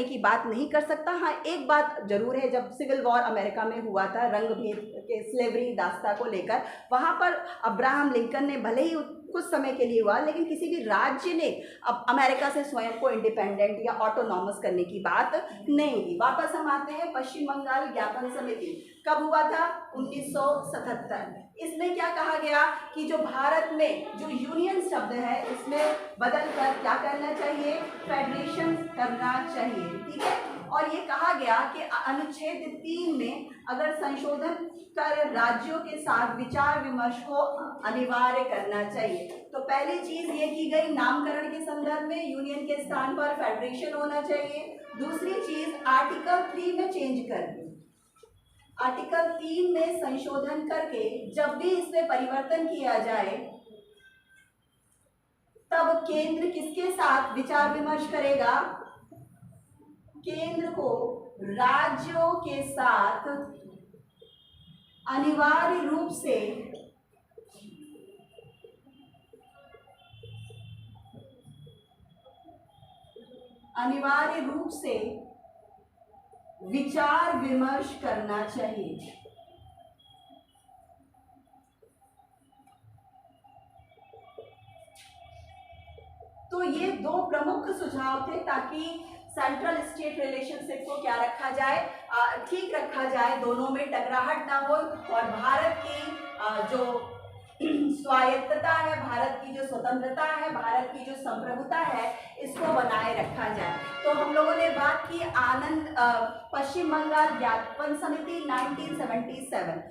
की बात नहीं कर सकता। हाँ, एक बात जरूर है, जब सिविल वॉर अमेरिका में हुआ था रंग भेद के स्लेवरी दास्ता को लेकर, वहाँ पर अब्राहम लिंकन ने भले ही कुछ समय के लिए हुआ, लेकिन किसी भी राज्य ने अब अमेरिका से स्वयं को इंडिपेंडेंट या ऑटोनॉमस करने की बात नहीं की। वापस हम आते हैं, पश्चिम बंगाल ज्ञापन समिति कब हुआ था, 1977। इसमें क्या कहा गया कि जो भारत में जो यूनियन शब्द है इसमें बदल कर क्या करना चाहिए, फेडरेशन करना चाहिए, ठीक है। और ये कहा गया कि अनुच्छेद 3 में अगर संशोधन कर राज्यों के साथ विचार विमर्श को अनिवार्य करना चाहिए। तो पहली चीज ये की गई, नामकरण के संदर्भ में यूनियन के स्थान पर फेडरेशन होना चाहिए। दूसरी चीज आर्टिकल 3 में चेंज करके, आर्टिकल 3 में संशोधन करके जब भी इसमें परिवर्तन किया जाए तब केंद्र किसके साथ विचार विमर्श करेगा, केंद्र को राज्यों के साथ अनिवार्य रूप से विचार विमर्श करना चाहिए। तो ये दो प्रमुख सुझाव थे ताकि सेंट्रल स्टेट रिलेशनशिप को क्या रखा जाए, ठीक रखा जाए, दोनों में टकराहट ना हो और भारत की जो स्वायत्तता है, भारत की जो स्वतंत्रता है, भारत की जो संप्रभुता है, इसको बनाए रखा जाए। तो हम लोगों ने बात की आनंद पश्चिम बंगाल ज्ञापन समिति 1977।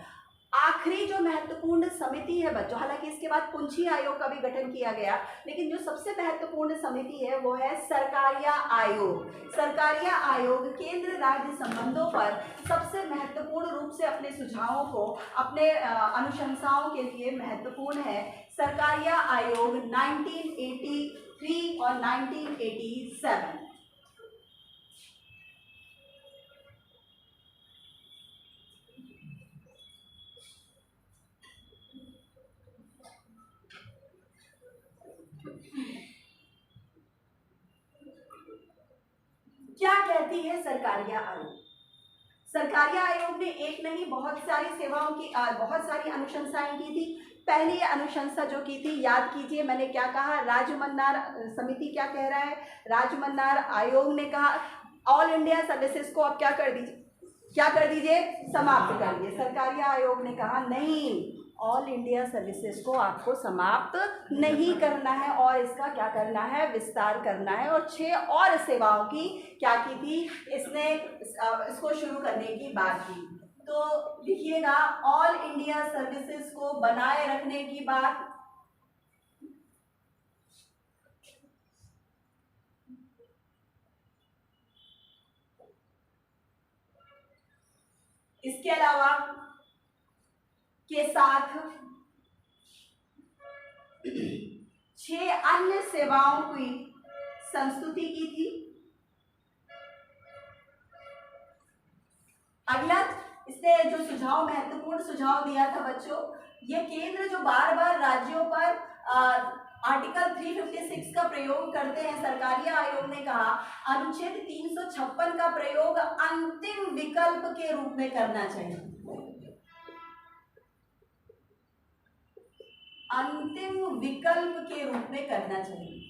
आखिरी जो महत्वपूर्ण समिति है बच्चों, हालांकि इसके बाद पुंछी आयोग का भी गठन किया गया, लेकिन जो सबसे महत्वपूर्ण समिति है वो है सरकारिया आयोग। सरकारिया आयोग केंद्र राज्य संबंधों पर सबसे महत्वपूर्ण रूप से अपने सुझावों को, अपने अनुशंसाओं के लिए महत्वपूर्ण है। सरकारिया आयोग 1983 और 1987। क्या कहती है सरकारिया आयोग? सरकारिया आयोग ने एक नहीं बहुत सारी सेवाओं की बहुत सारी अनुशंसाएं की थी। पहली अनुशंसा जो की थी, याद कीजिए मैंने क्या कहा, राजमन्नार समिति क्या कह रहा है, राजमन्नार आयोग ने कहा ऑल इंडिया सर्विसेज को अब क्या कर दीजिए, समाप्त कर दिए। सरकारिया आयोग ने कहा नहीं, ऑल इंडिया सर्विसेज को आपको समाप्त नहीं करना है और इसका क्या करना है, विस्तार करना है। और 6 और सेवाओं की क्या की थी इसने, इसको शुरू करने की बात की। तो लिखिएगा, ऑल इंडिया सर्विसेज को बनाए रखने की बात, इसके अलावा के साथ 6 अन्य सेवाओं की संस्तुति की थी। अगला इसने जो सुझाव, महत्वपूर्ण सुझाव दिया था बच्चों, ये केंद्र जो बार बार राज्यों पर आर्टिकल 356 का प्रयोग करते हैं, सरकारिया आयोग ने कहा अनुच्छेद 356 का प्रयोग अंतिम विकल्प के रूप में करना चाहिए। अंतिम विकल्प के रूप में करना चाहिए।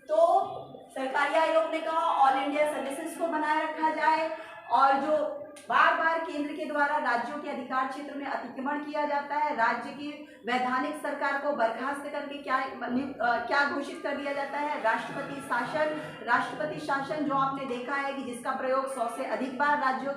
तो सरकारिया आयोग ने कहा ऑल इंडिया सर्विसेज को बनाए रखा जाए, और जो बार बार केंद्र के द्वारा राज्यों के अधिकार क्षेत्र में अतिक्रमण किया जाता है, राज्य की वैधानिक सरकार को बर्खास्त करके क्या घोषित कर दिया जाता है, राष्ट्रपति शासन। राष्ट्रपति शासन जो आपने देखा है कि जिसका प्रयोग 100 से अधिक बार राज्यों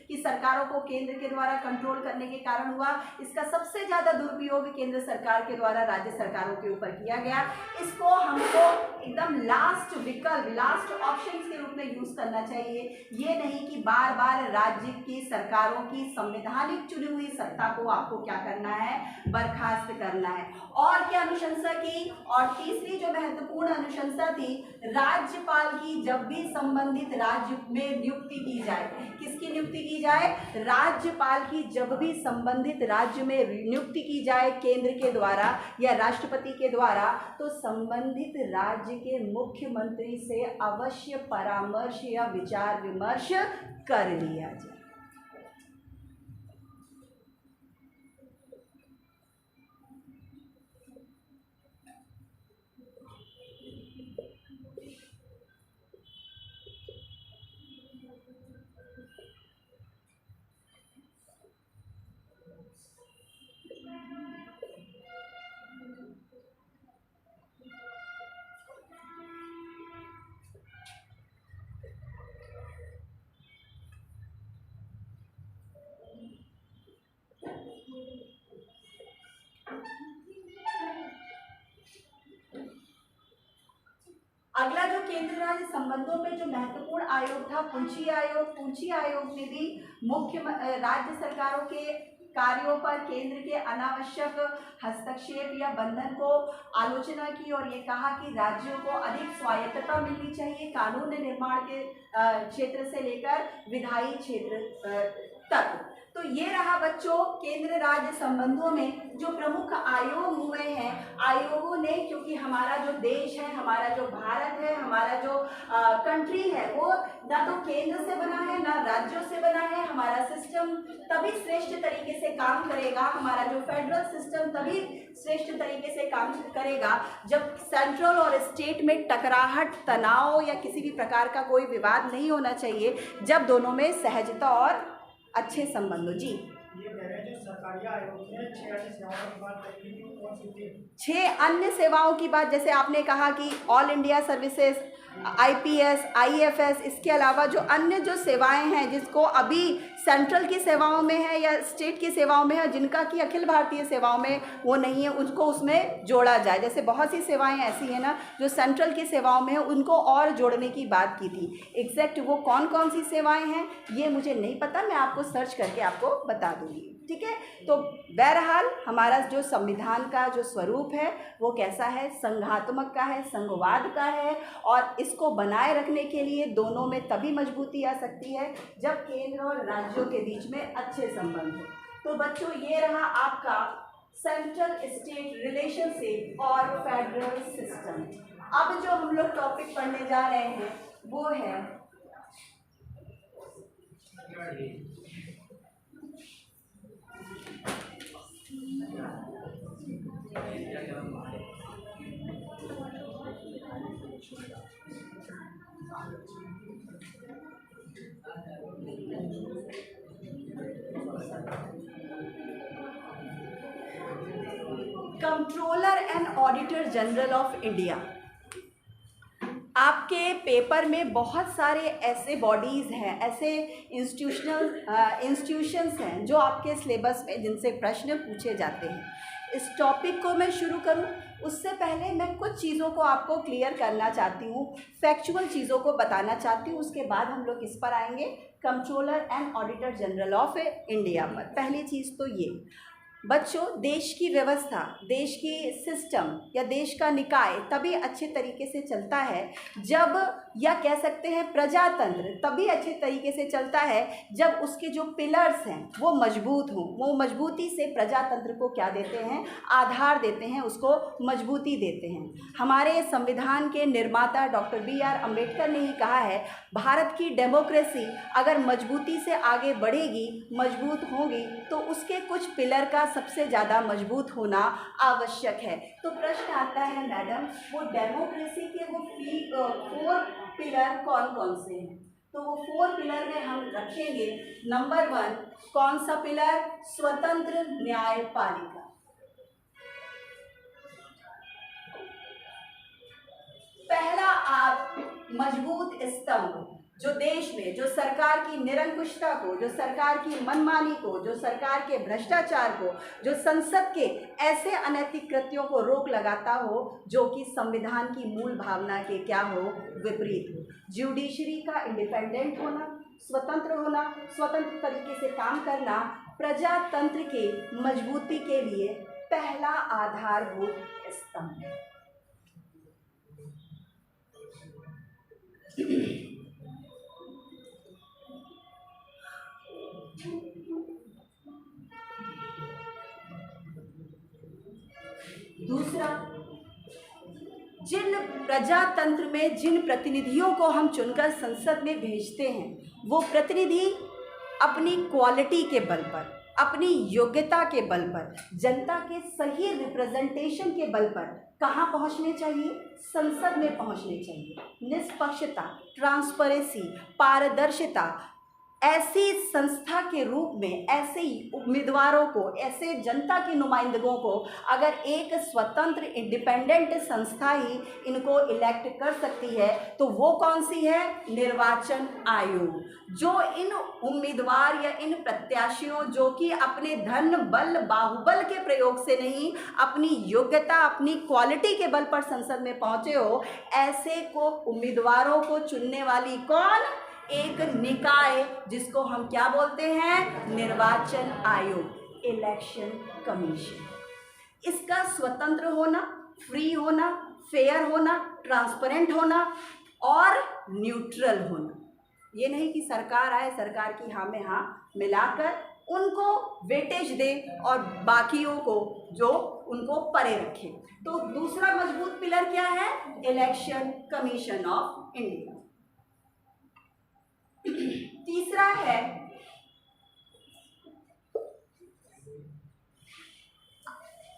की सरकारों को केंद्र के द्वारा कंट्रोल करने के कारण हुआ, इसका सबसे ज्यादा दुरुपयोग केंद्र सरकार के द्वारा राज्य सरकारों के ऊपर किया गया। इसको हमको एकदम लास्ट विकल्प, लास्ट ऑप्शन के रूप में यूज करना चाहिए। ये नहीं कि बार बार राज्य की सरकारों की संवैधानिक चुनी हुई सत्ता को आपको क्या करना है, बर्खास्त करना है। और क्या अनुशंसा की, और तीसरी जो महत्वपूर्ण अनुशंसा थी, राज्यपाल की जब भी संबंधित राज्य में नियुक्ति की जाए, किसकी नियुक्ति की जाए, राज्यपाल की जब भी संबंधित राज्य में नियुक्ति की जाए केंद्र के द्वारा या राष्ट्रपति के द्वारा, तो संबंधित राज्य के मुख्यमंत्री से अवश्य परामर्श या विचार विमर्श कर लिया जाए। अगला जो केंद्र राज्य संबंधों में जो महत्वपूर्ण आयोग था, पुंछी आयोग। पुंछी आयोग ने भी मुख्य राज्य सरकारों के कार्यों पर केंद्र के अनावश्यक हस्तक्षेप या बंधन को आलोचना की और ये कहा कि राज्यों को अधिक स्वायत्तता मिलनी चाहिए कानून निर्माण के क्षेत्र से लेकर विधायी क्षेत्र तक। तो ये रहा बच्चों केंद्र राज्य संबंधों में जो प्रमुख आयोग हुए हैं। आयोगों ने, क्योंकि हमारा जो देश है, हमारा जो भारत है, हमारा जो कंट्री है, वो ना तो केंद्र से बना है ना राज्यों से बना है। हमारा सिस्टम तभी श्रेष्ठ तरीके से काम करेगा, हमारा जो फेडरल सिस्टम तभी श्रेष्ठ तरीके से काम करेगा जब सेंट्रल और स्टेट में टकराहट, तनाव या किसी भी प्रकार का कोई विवाद नहीं होना चाहिए, जब दोनों में सहजता और अच्छे संबंध हो। जी, ये कह रहे हैं जो सरकारी आयोग ने 6 अन्य सेवाओं की बात करी थी, वो कौन सी थी? 6 अन्य सेवाओं की बात, जैसे आपने कहा कि all India services, IPS, IFS, इसके अलावा जो अन्य जो सेवाएं हैं जिसको अभी सेंट्रल की सेवाओं में है या स्टेट की सेवाओं में है, जिनका कि अखिल भारतीय सेवाओं में वो नहीं है, उसको उसमें जोड़ा जाए। जैसे बहुत सी सेवाएं ऐसी हैं ना जो सेंट्रल की सेवाओं में है, उनको और जोड़ने की बात की थी। एग्जैक्ट वो कौन कौन सी सेवाएं हैं ये मुझे नहीं पता, मैं आपको सर्च करके आपको बता दूंगी, ठीक है। तो बहरहाल हमारा जो संविधान का जो स्वरूप है वो कैसा है, संघात्मक का है, संघवाद का है, और इसको बनाए रखने के लिए दोनों में तभी मजबूती आ सकती है जब केंद्र और राज्यों के बीच में अच्छे संबंध हो। तो बच्चों ये रहा आपका सेंट्रल स्टेट रिलेशनशिप और फेडरल सिस्टम। अब जो हम लोग टॉपिक पढ़ने जा रहे हैं वो है controller and auditor general of India. आपके पेपर में बहुत सारे ऐसे बॉडीज़ हैं, ऐसे इंस्टीट्यूशंस हैं जो आपके सिलेबस में जिनसे प्रश्न पूछे जाते हैं। इस टॉपिक को मैं शुरू करूं उससे पहले मैं कुछ चीज़ों को आपको क्लियर करना चाहती हूं, फैक्चुअल चीज़ों को बताना चाहती हूं, उसके बाद हम लोग इस पर आएंगे controller and auditor general of India पर। पहली चीज़ तो ये बच्चों, देश की व्यवस्था, देश की सिस्टम या देश का निकाय तभी अच्छे तरीके से चलता है जब, या कह सकते हैं प्रजातंत्र तभी अच्छे तरीके से चलता है जब उसके जो पिलर्स हैं वो मजबूत हों। वो मजबूती से प्रजातंत्र को क्या देते हैं, आधार देते हैं, उसको मजबूती देते हैं। हमारे संविधान के निर्माता डॉक्टर BR अम्बेडकर ने ही कहा है, भारत की डेमोक्रेसी अगर मजबूती से आगे बढ़ेगी, मजबूत होगी, तो उसके कुछ पिलर का सबसे ज़्यादा मजबूत होना आवश्यक है। तो प्रश्न आता है मैडम, वो डेमोक्रेसी के वो 4 पिलर कौन कौन से हैं? तो वो 4 पिलर में हम रखेंगे, नंबर 1 कौन सा पिलर, स्वतंत्र न्यायपालिका। पहला आप मजबूत स्तंभ जो देश में जो सरकार की निरंकुशता को, जो सरकार की मनमानी को, जो सरकार के भ्रष्टाचार को, जो संसद के ऐसे अनैतिक कृत्यों को रोक लगाता हो जो कि संविधान की मूल भावना के क्या हो, विपरीत हो। ज्यूडिशरी का इंडिपेंडेंट होना, स्वतंत्र होना, स्वतंत्र तरीके से काम करना प्रजातंत्र के मजबूती के लिए पहला आधारभूत स्तंभ है। दूसरा, जिन प्रजातंत्र में जिन प्रतिनिधियों को हम चुनकर संसद में भेजते हैं, वो प्रतिनिधि अपनी क्वालिटी के बल पर, अपनी योग्यता के बल पर, जनता के सही रिप्रेजेंटेशन के बल पर कहाँ पहुँचने चाहिए, संसद में पहुँचने चाहिए। निष्पक्षता, ट्रांसपेरेंसी, पारदर्शिता, ऐसी संस्था के रूप में ऐसे उम्मीदवारों को, ऐसे जनता के नुमाइंदों को अगर एक स्वतंत्र इंडिपेंडेंट संस्था ही इनको इलेक्ट कर सकती है तो वो कौन सी है, निर्वाचन आयोग। जो इन उम्मीदवार या इन प्रत्याशियों जो कि अपने धन बल बाहुबल के प्रयोग से नहीं, अपनी योग्यता, अपनी क्वालिटी के बल पर संसद में पहुंचे हो, ऐसे को उम्मीदवारों को चुनने वाली कौन, एक निकाय जिसको हम क्या बोलते हैं, निर्वाचन आयोग, इलेक्शन कमीशन। इसका स्वतंत्र होना, फ्री होना, फेयर होना, ट्रांसपेरेंट होना और न्यूट्रल होना, ये नहीं कि सरकार आए, सरकार की हाँ में हाँ मिलाकर उनको वेटेज दे और बाकियों को जो उनको परे रखे। तो दूसरा मजबूत पिलर क्या है? Election commission of India. तीसरा है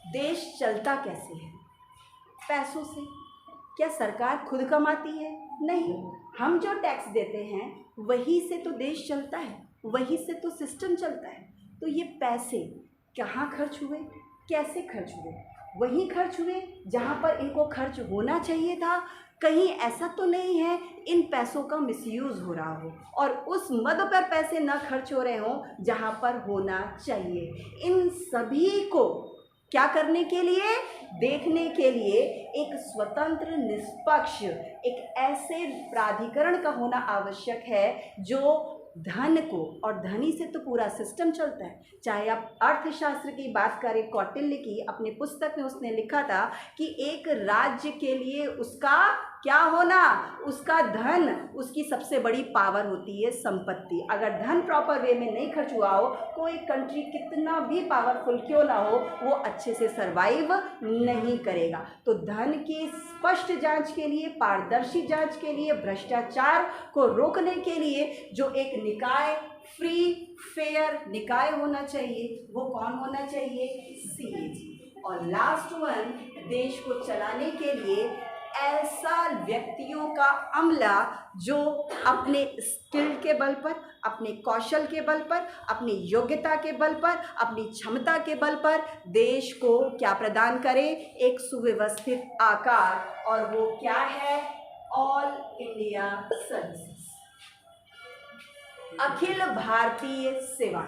देश चलता कैसे है? पैसों से। क्या सरकार खुद कमाती है? नहीं, हम जो टैक्स देते हैं वही से तो देश चलता है, वही से तो सिस्टम चलता है। तो ये पैसे कहाँ खर्च हुए, कैसे खर्च हुए? वही खर्च हुए जहाँ पर इनको खर्च होना चाहिए था। कहीं ऐसा तो नहीं है इन पैसों का मिसयूज़ हो रहा हो और उस मद पर पैसे न खर्च हो रहे हों जहाँ पर होना चाहिए। इन सभी को क्या करने के लिए? देखने के लिए एक स्वतंत्र निष्पक्ष एक ऐसे प्राधिकरण का होना आवश्यक है जो धन को, और धनी से तो पूरा सिस्टम चलता है। चाहे आप अर्थशास्त्र की बात करें, कौटिल्य की अपनी पुस्तक में उसने लिखा था कि एक राज्य के लिए उसका क्या होना, उसका धन उसकी सबसे बड़ी पावर होती है, संपत्ति। अगर धन प्रॉपर वे में नहीं खर्च हुआ हो, कोई कंट्री कितना भी पावरफुल क्यों ना हो, वो अच्छे से सरवाइव नहीं करेगा। तो धन की स्पष्ट जांच के लिए, पारदर्शी जांच के लिए, भ्रष्टाचार को रोकने के लिए जो एक निकाय, फ्री फेयर निकाय होना चाहिए, वो कौन होना चाहिए? सीएजी। और लास्ट वन, देश को चलाने के लिए ऐसा व्यक्तियों का अमला जो अपने स्किल के बल पर, अपने कौशल के बल पर, अपनी योग्यता के बल पर, अपनी क्षमता के बल पर देश को क्या प्रदान करे? एक सुव्यवस्थित आकार। और वो क्या है? All India services, Akhil Bharatiya सेवा।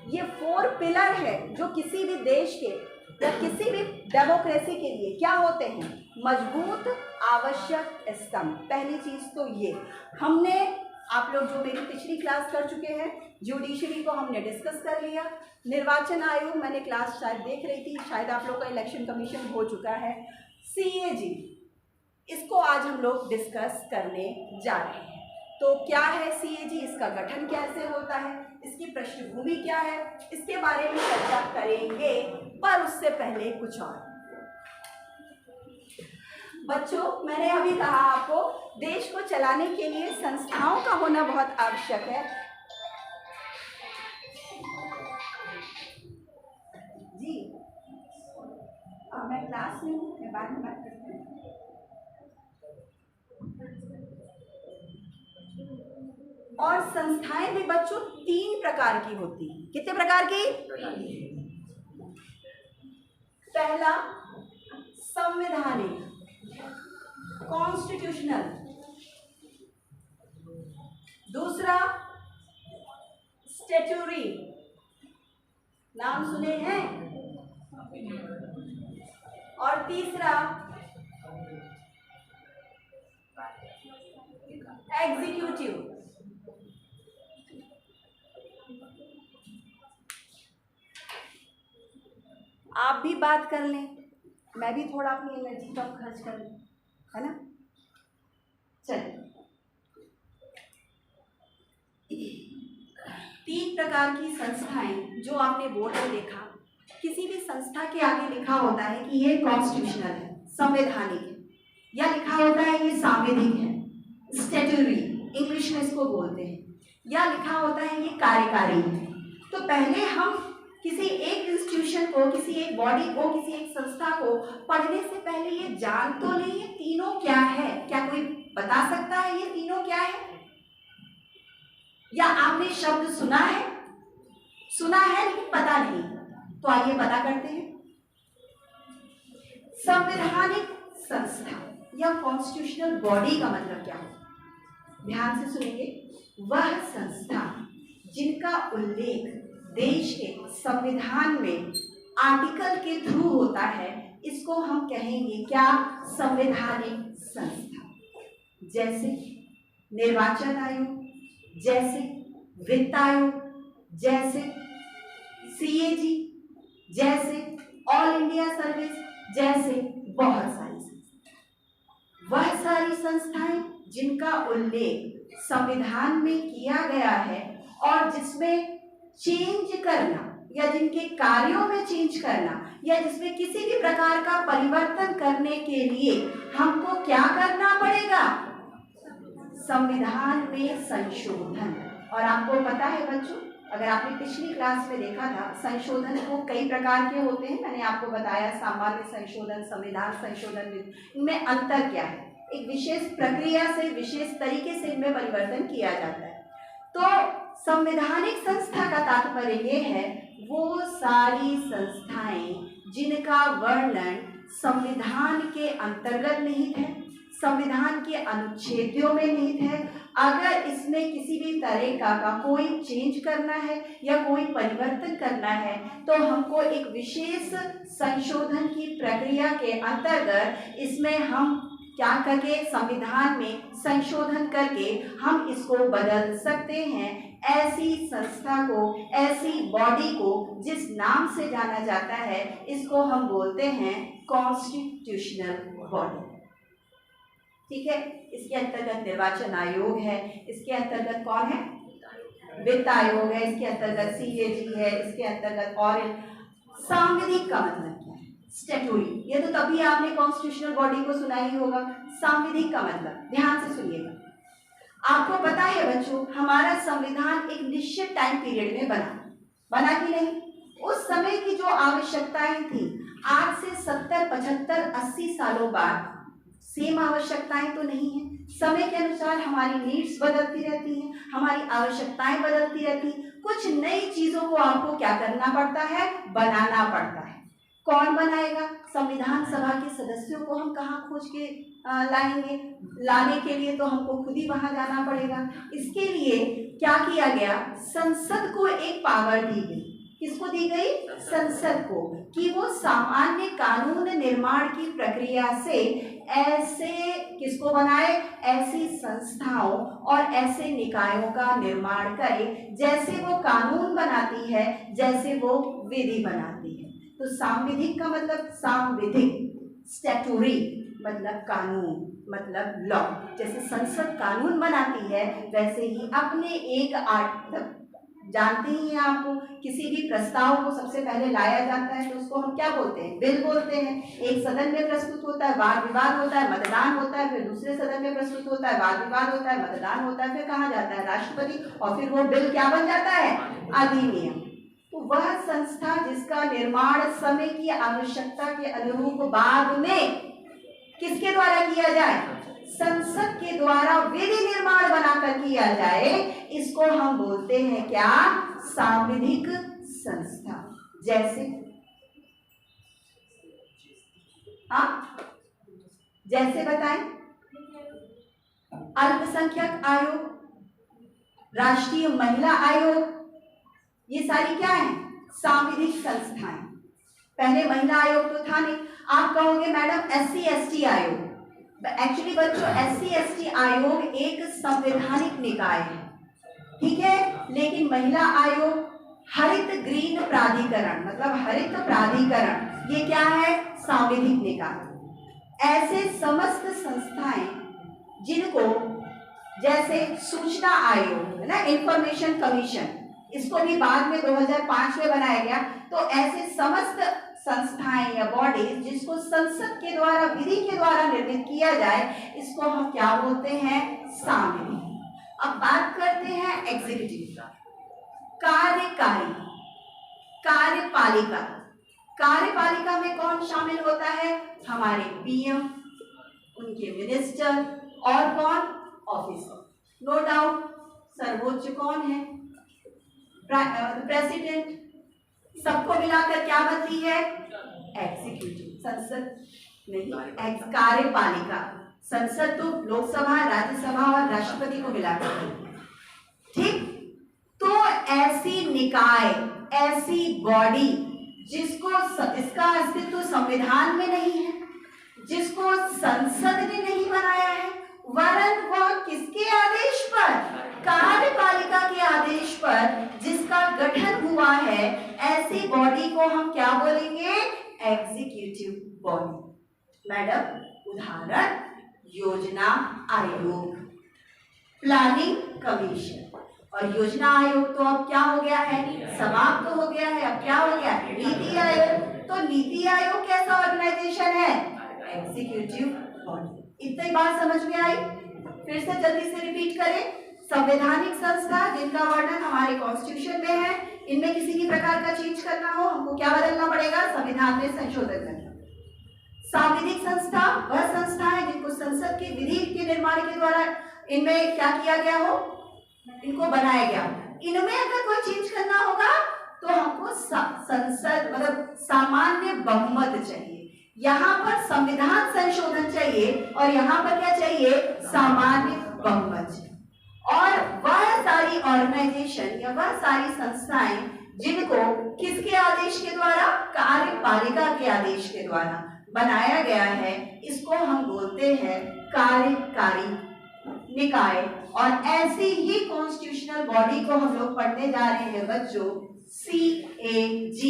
ये 4 पिलर है जो किसी भी देश के या किसी भी डेमोक्रेसी के लिए क्या होते हैं? मजबूत आवश्यक स्तंभ। पहली चीज तो ये हमने, आप लोग जो मेरी पिछली क्लास कर चुके हैं, जुडिशरी को हमने डिस्कस कर लिया। निर्वाचन आयोग मैंने क्लास शायद देख रही थी, शायद आप लोग का इलेक्शन कमीशन हो चुका है। सीएजी, इसको आज हम लोग डिस्कस करने जा रहे हैं। तो क्या है सीएजी, इसका गठन कैसे होता है, इसकी पृष्ठभूमि क्या है, इसके बारे में चर्चा करेंगे। पर उससे पहले कुछ और बच्चों, मैंने अभी कहा आपको देश को चलाने के लिए संस्थाओं का होना बहुत आवश्यक है। जी मैं क्लास में हूँ, मैं बाद में बात करती हूँ। और संस्थाएं भी बच्चों 3 प्रकार की होती हैं। कितने प्रकार की? पहला संवैधानिक, कॉन्स्टिट्यूशनल। दूसरा स्टैट्यूटरी, नाम सुने हैं। और तीसरा एग्जीक्यूटिव। आप भी बात कर लें, मैं भी थोड़ा अपनी एनर्जी कम खर्च कर लूँ, है ना? चलिए, 3 प्रकार की संस्थाएं जो आपने बोर्ड में देखा। किसी भी संस्था के आगे लिखा होता है कि ये कॉन्स्टिट्यूशनल है, संवैधानिक है, या लिखा होता है ये सांविधिक है, स्टैट्यूटरी इंग्लिश में इसको बोलते हैं, या लिखा होता है ये कार्यकारी है। तो पहले हम किसी एक इंस्टीट्यूशन को, किसी एक बॉडी को, किसी एक संस्था को पढ़ने से पहले ये जान तो लें ये तीनों क्या है। क्या कोई बता सकता है ये तीनों क्या है? या आपने शब्द सुना है? सुना है लेकिन पता नहीं। तो आइए पता करते हैं। संवैधानिक संस्था या कॉन्स्टिट्यूशनल बॉडी का मतलब क्या है? ध्यान से सुनिए। वह संस्था जिनका उल्लेख देश के संविधान में आर्टिकल के थ्रू होता है, इसको हम कहेंगे क्या? संवैधानिक संस्था। जैसे निर्वाचन आयोग, जैसे वित्त आयोग, जैसे सीएजी, जैसे ऑल इंडिया सर्विस, जैसे बहुत सारी संस्थाएं। वह सारी संस्थाएं जिनका उल्लेख संविधान में किया गया है और जिसमें चेंज करना या जिनके कार्यों में चेंज करना या जिसमें किसी भी प्रकार का परिवर्तन करने के लिए हमको क्या करना पड़ेगा? संविधान में संशोधन। और आपको पता है बच्चों, अगर आपने पिछली क्लास में देखा था, संशोधन को कई प्रकार के होते हैं। मैंने आपको बताया सामान्य संशोधन, संविधान संशोधन, इनमें अंतर क्या है। एक विशेष प्रक्रिया से, विशेष तरीके से इनमें परिवर्तन किया जाता है। तो संवैधानिक संस्था का तात्पर्य ये है, वो सारी संस्थाएं जिनका वर्णन संविधान के अंतर्गत निहित है, संविधान के अनुच्छेदों में निहित है। अगर इसमें किसी भी तरह का कोई चेंज करना है या कोई परिवर्तन करना है तो हमको एक विशेष संशोधन की प्रक्रिया के अंतर्गत इसमें हम क्या करके संविधान में संशोधन करके हम इसको बदल सकते हैं। ऐसी संस्था को, ऐसी बॉडी को जिस नाम से जाना जाता है, इसको हम बोलते हैं कॉन्स्टिट्यूशनल बॉडी। ठीक है, इसके अंतर्गत निर्वाचन आयोग है, इसके अंतर्गत कौन है? वित्त आयोग है, इसके अंतर्गत CAG है, इसके अंतर्गत और सांविधिक का मतलब क्या है? स्टैट्यूटरी। ये तो तभी आपने कॉन्स्टिट्यूशनल बॉडी को सुना ही होगा। सांविधिक का मतलब, ध्यान से सुनिएगा, आपको पता है बच्चों, हमारा संविधान एक निश्चित टाइम पीरियड में बना कि नहीं? उस समय की जो आवश्यकताएं थी, आज से 70, 75, 80 सालों बाद सेम आवश्यकताएं तो नहीं है। समय के अनुसार हमारी नीड्स बदलती रहती हैं, हमारी आवश्यकताएं बदलती रहती हैं। कुछ नई चीजों को आपको क्या करना पड़ता है? बनाना पड़ता है। कौन बनाएगा? संविधान सभा के सदस्यों को हम कहाँ खोज के लाएंगे? लाने के लिए तो हमको खुद ही वहां जाना पड़ेगा। इसके लिए क्या किया गया? संसद को एक पावर दी गई। किसको दी गई? संसद को, कि वो सामान्य कानून निर्माण की प्रक्रिया से ऐसे किसको बनाए? ऐसी संस्थाओं और ऐसे निकायों का निर्माण करे जैसे वो कानून बनाती है, जैसे वो विधि बनाती है। तो सांविधिक का मतलब सांविधिक, स्टैट्यूटरी मतलब कानून, मतलब लॉ। जैसे संसद कानून बनाती है, वैसे ही अपने एक जानते ही हैं आपको, किसी भी प्रस्ताव को सबसे पहले लाया जाता है तो उसको हम क्या बोलते हैं? बिल बोलते हैं। एक सदन में प्रस्तुत होता है, वाद विवाद होता है, मतदान होता है, फिर दूसरे सदन में प्रस्तुत होता है, वाद विवाद होता है, मतदान होता है, फिर कहाँ जाता है? राष्ट्रपति, और फिर वो बिल क्या बन जाता है? अधिनियम। तो वह संस्था जिसका निर्माण समय की आवश्यकता के अनुरूप बाद में किसके द्वारा किया जाए? संसद के द्वारा विधि निर्माण बनाकर किया जाए, इसको हम बोलते हैं क्या? सांविधिक संस्था। जैसे जैसे बताएं, अल्पसंख्यक आयोग, राष्ट्रीय महिला आयोग, ये सारी क्या है? सांविधिक संस्थाएं। पहले महिला आयोग तो था नहीं। आप कहोगे मैडम SC/ST आयोग। एक्चुअली बच्चों, SC/ST आयोग एक संवैधानिक निकाय है, ठीक है, लेकिन महिला आयोग हरित ग्रीन प्राधिकरण, मतलब हरित प्राधिकरण, ये क्या है? सांविधिक निकाय। ऐसे समस्त संस्थाएं जिनको, जैसे सूचना आयोग है ना, इंफॉर्मेशन कमीशन, इसको भी बाद में 2005 में बनाया गया। तो ऐसे समस्त संस्थाएं या बॉडीज जिसको संसद के द्वारा, विधि के द्वारा निर्मित किया जाए, इसको हम क्या बोलते हैं? सांविधिक। अब बात करते हैं एग्जीक्यूटिव का। कार्यकारी, कार्यपालिका। कार्यपालिका में कौन शामिल होता है? हमारे PM, उनके मिनिस्टर और कौन? ऑफिसर। नो डाउट सर्वोच्च कौन है? प्रेसिडेंट। सबको मिलाकर क्या बनती है? एग्जीक्यूटिव। संसद नहीं, कार्यपालिका। संसद तो लोकसभा, राज्यसभा और राष्ट्रपति को मिलाकर, ठीक। तो ऐसी निकाय, ऐसी बॉडी जिसका अस्तित्व संविधान में नहीं है, जिसको संसद ने नहीं बनाया है, वरन वह किसके आदेश पर? कार्यपालिका के आदेश पर जिसका गठन हुआ है, ऐसी बॉडी को हम क्या बोलेंगे? Executive body. मैडम उदाहरण, योजना आयोग, प्लानिंग कमीशन। और योजना आयोग तो अब क्या हो गया है, समाप्त तो हो गया है। अब क्या हो गया, नीति आयोग। तो नीति आयोग कैसा ऑर्गेनाइजेशन है, एग्जीक्यूटिव बॉडी। इतनी बात समझ में आई? फिर से जल्दी से रिपीट करें। संवैधानिक संस्था जिनका वर्णन हमारे कॉन्स्टिट्यूशन में है, इनमें किसी भी प्रकार का चेंज करना हो हमको क्या बदलना पड़ेगा, संविधान में संशोधन करना। सांविधिक संस्था वह संस्था है जिनको संसद के विधि के निर्माण के द्वारा इनमें क्या किया गया हो, इनको बनाया गया। इनमें अगर कोई चेंज करना होगा तो हमको संसद मतलब सामान्य बहुमत चाहिए। यहाँ पर संविधान संशोधन चाहिए और यहाँ पर क्या चाहिए, सामान्य बहुमत। और वह सारी ऑर्गेनाइजेशन या वह सारी संस्थाएं जिनको किसके आदेश के द्वारा, कार्यपालिका के आदेश के द्वारा बनाया गया है, इसको हम बोलते हैं कार्यकारी निकाय। और ऐसी ही कॉन्स्टिट्यूशनल बॉडी को हम लोग पढ़ने जा रहे हैं बच्चों, CAG,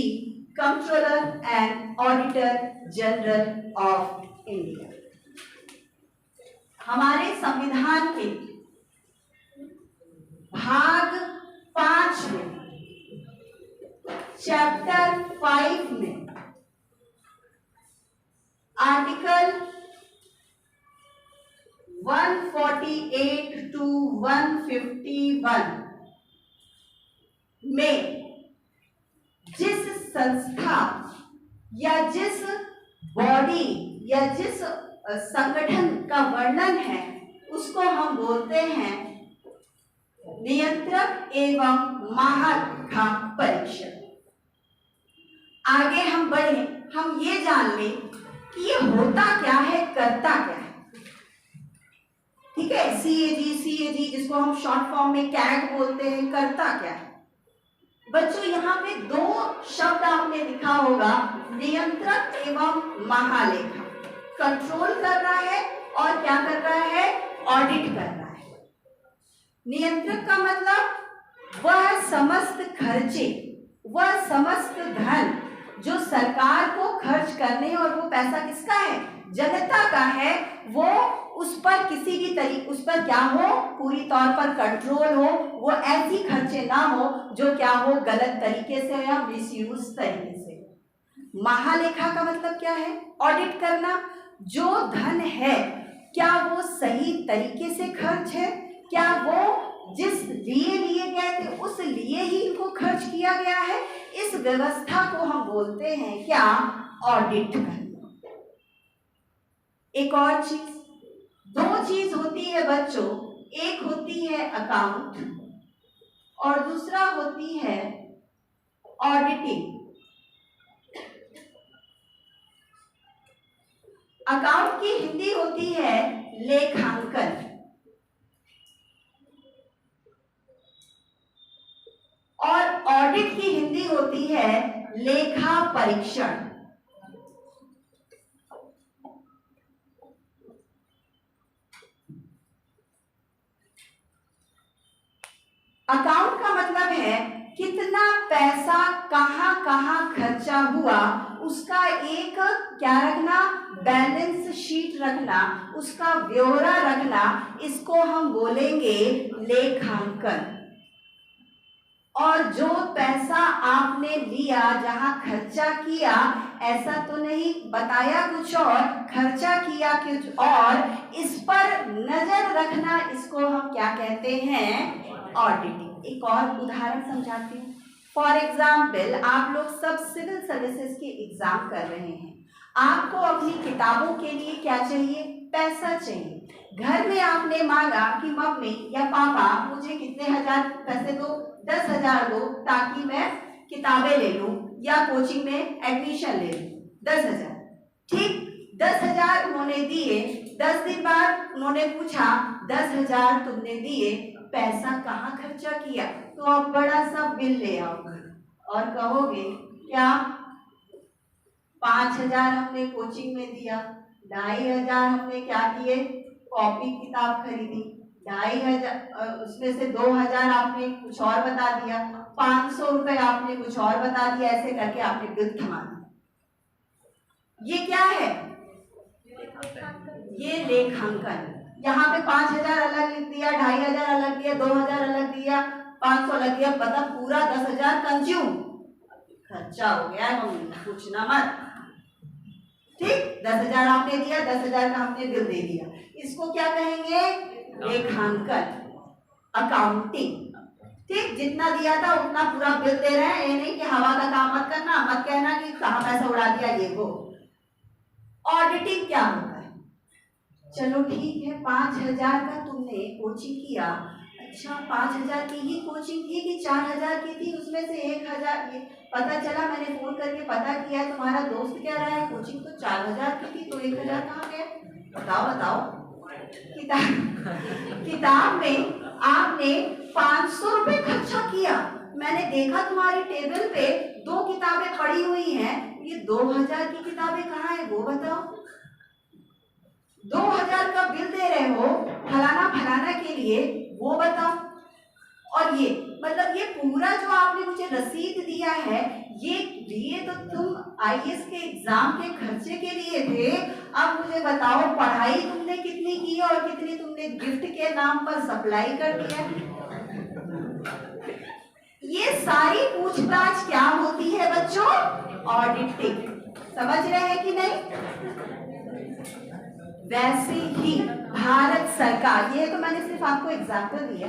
controller and auditor general of India. हमारे संविधान के भाग 5 में चैप्टर 5 में आर्टिकल 148 to 151 में जिस संस्था या जिस बॉडी या जिस संगठन का वर्णन है उसको हम बोलते हैं नियंत्रक एवं महालेखा परीक्षक। आगे हम बढ़े, हम ये जान लें कि ये होता क्या है, करता क्या है। ठीक है, CAG जिसको हम शॉर्ट फॉर्म में कैग बोलते हैं, करता क्या है। बच्चों यहाँ पे 2 शब्द आपने लिखा होगा, नियंत्रक एवं महालेखा। कंट्रोल कर रहा है और क्या कर रहा है, ऑडिट कर रहा है। नियंत्रक का मतलब वह समस्त खर्चे, वह समस्त धन जो सरकार को खर्च करने, और वो पैसा किसका है, जनता का है, वो उस पर किसी भी तरीके, उस पर क्या हो, पूरी तौर पर कंट्रोल हो। वो ऐसी खर्चे ना हो जो क्या हो, गलत तरीके से या मिसयूज तरीके से। महालेखा का मतलब क्या है, ऑडिट करना। जो धन है क्या वो सही तरीके से खर्च है, क्या वो जिस लिए लिए गए थे उस लिए ही इनको खर्च किया गया है। इस व्यवस्था को हम बोलते हैं क्या, ऑडिट करना। एक और चीज, 2 चीज होती है बच्चों, एक होती है अकाउंट और दूसरा होती है ऑडिटिंग। अकाउंट की हिंदी होती है लेखांकन और ऑडिट की हिंदी होती है लेखा परीक्षण। अकाउंट का मतलब है कितना पैसा कहां कहां खर्चा हुआ, उसका एक क्या रखना, बैलेंस शीट रखना, उसका ब्यौरा रखना, इसको हम बोलेंगे लेखांकन। और जो पैसा आपने लिया, जहां खर्चा किया, ऐसा तो नहीं बताया कुछ और, खर्चा किया कुछ और, इस पर नजर रखना, इसको हम क्या कहते हैं, ऑडिटिंग। एक और उदाहरण समझाती हूँ। फॉर एग्जाम्पल, आप लोग सब सिविल सर्विसेज के एग्जाम कर रहे हैं। आपको अपनी किताबों के लिए क्या चाहिए, पैसा चाहिए। घर में आपने मांगा कि मम्मी या पापा मुझे कितने हजार पैसे दो, 10,000 दो, ताकि मैं किताबें ले लूं या कोचिंग में एडमिशन ले लूं। 10,000, ठीक, 10,000 उन्होंने दिए। 10 दिन बाद उन्होंने पूछा 10,000 तुमने दिए, पैसा कहाँ खर्चा किया? तो आप बड़ा सा बिल ले आओगे और कहोगे क्या 5,000 हमने कोचिंग में दिया, 2,500 हमने क्या किए, कॉपी किताब खरीदी, 2,500 उसमें से 2,000 आपने कुछ और बता दिया, 500 रुपए आपने कुछ और बता दिया, ऐसे करके आपने बिल थमा दिया। ये क्या है, ये लेखांकन। यहाँ पे 5,000 अलग लिख दिया, 2,500 अलग दिया, 2,000 अलग दिया, 500 अलग दिया, मतलब पूरा 10,000 कंज्यूम खर्चा हो गया है मम्मी, पूछना मत। ठीक, 10,000 आपने दिया, 10,000 का हमने बिल दे दिया। इसको क्या कहेंगे? लेखांकन, अकाउंटिंग। ठीक, जितना दिया था उतना पूरा बिल दे रहे हैं, ये नहीं कि हवा का काम मत करना, मत कहना कि कहाँ पैसा उड़ा दिया ये वो। ऑडिटिंग क्या होता है? चलो ठीक है, 5,000 का तुमने कोचिंग किया, अच्छा 5,000 की ही कोचिंग थी कि 4,000 की थी? उसमें से 1,000 ये पता चला, मैंने फोन करके पता किया, तुम्हारा दोस्त कह रहा है कोचिंग तो 4,000 की थी, तो 1,000 कहाँ गया? बताओ। किताब में आपने 500 रुपए खर्चा किया, मैंने देखा तुम्हारी टेबल पे 2 किताबें पड़ी हुई हैं, ये 2,000 की किताबें कहाँ है वो बताओ। 2,000 का बिल दे रहे हो फलाना के लिए, वो बताओ। और ये मतलब ये पूरा जो आपने मुझे रसीद दिया है, ये दिए तो तुम आईएएस के एग्जाम के खर्चे के लिए थे। अब मुझे बताओ पढ़ाई तुमने कितनी की और कितनी तुमने गिफ्ट के नाम पर सप्लाई कर दिया। ये सारी पूछताछ क्या होती है बच्चों? ऑडिटिंग। समझ रहे हैं कि नहीं? वैसे ही भारत सरकार, ये तो मैंने सिर्फ आपको एग्जाम्पल दिया,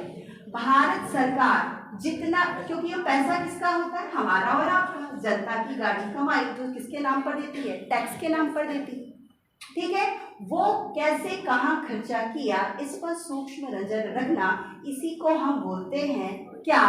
भारत सरकार जितना, क्योंकि ये पैसा किसका होता है? हमारा और आपका, जनता की गाड़ी कमाई जो किसके नाम पर देती है? टैक्स के नाम पर देती है। ठीक है, वो कैसे कहाँ खर्चा किया, इस पर सूक्ष्म नजर रखना, इसी को हम बोलते हैं क्या?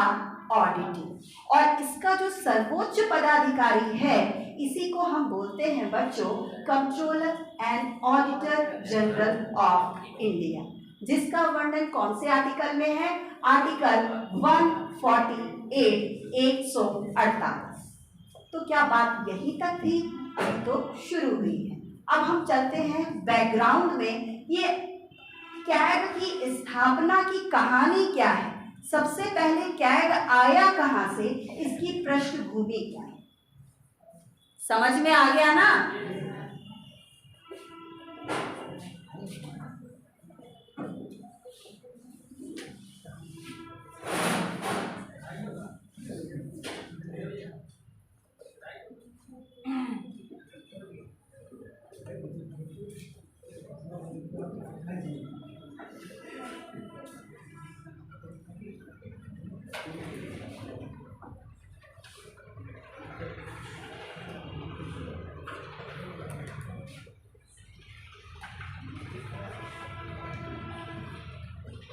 ऑडिटिंग। और इसका जो सर्वोच्च पदाधिकारी है, इसी को हम बोलते हैं बच्चों controller and auditor general of India, जिसका वर्णन कौन से आर्टिकल में है? आर्टिकल 148 148। तो क्या बात यहीं तक थी? अभी तो शुरू हुई है। अब हम चलते हैं बैकग्राउंड में, ये कैग की स्थापना की कहानी क्या है, सबसे पहले कैग आया कहां से, इसकी पृष्ठभूमि क्या है, समझ में आ गया ना?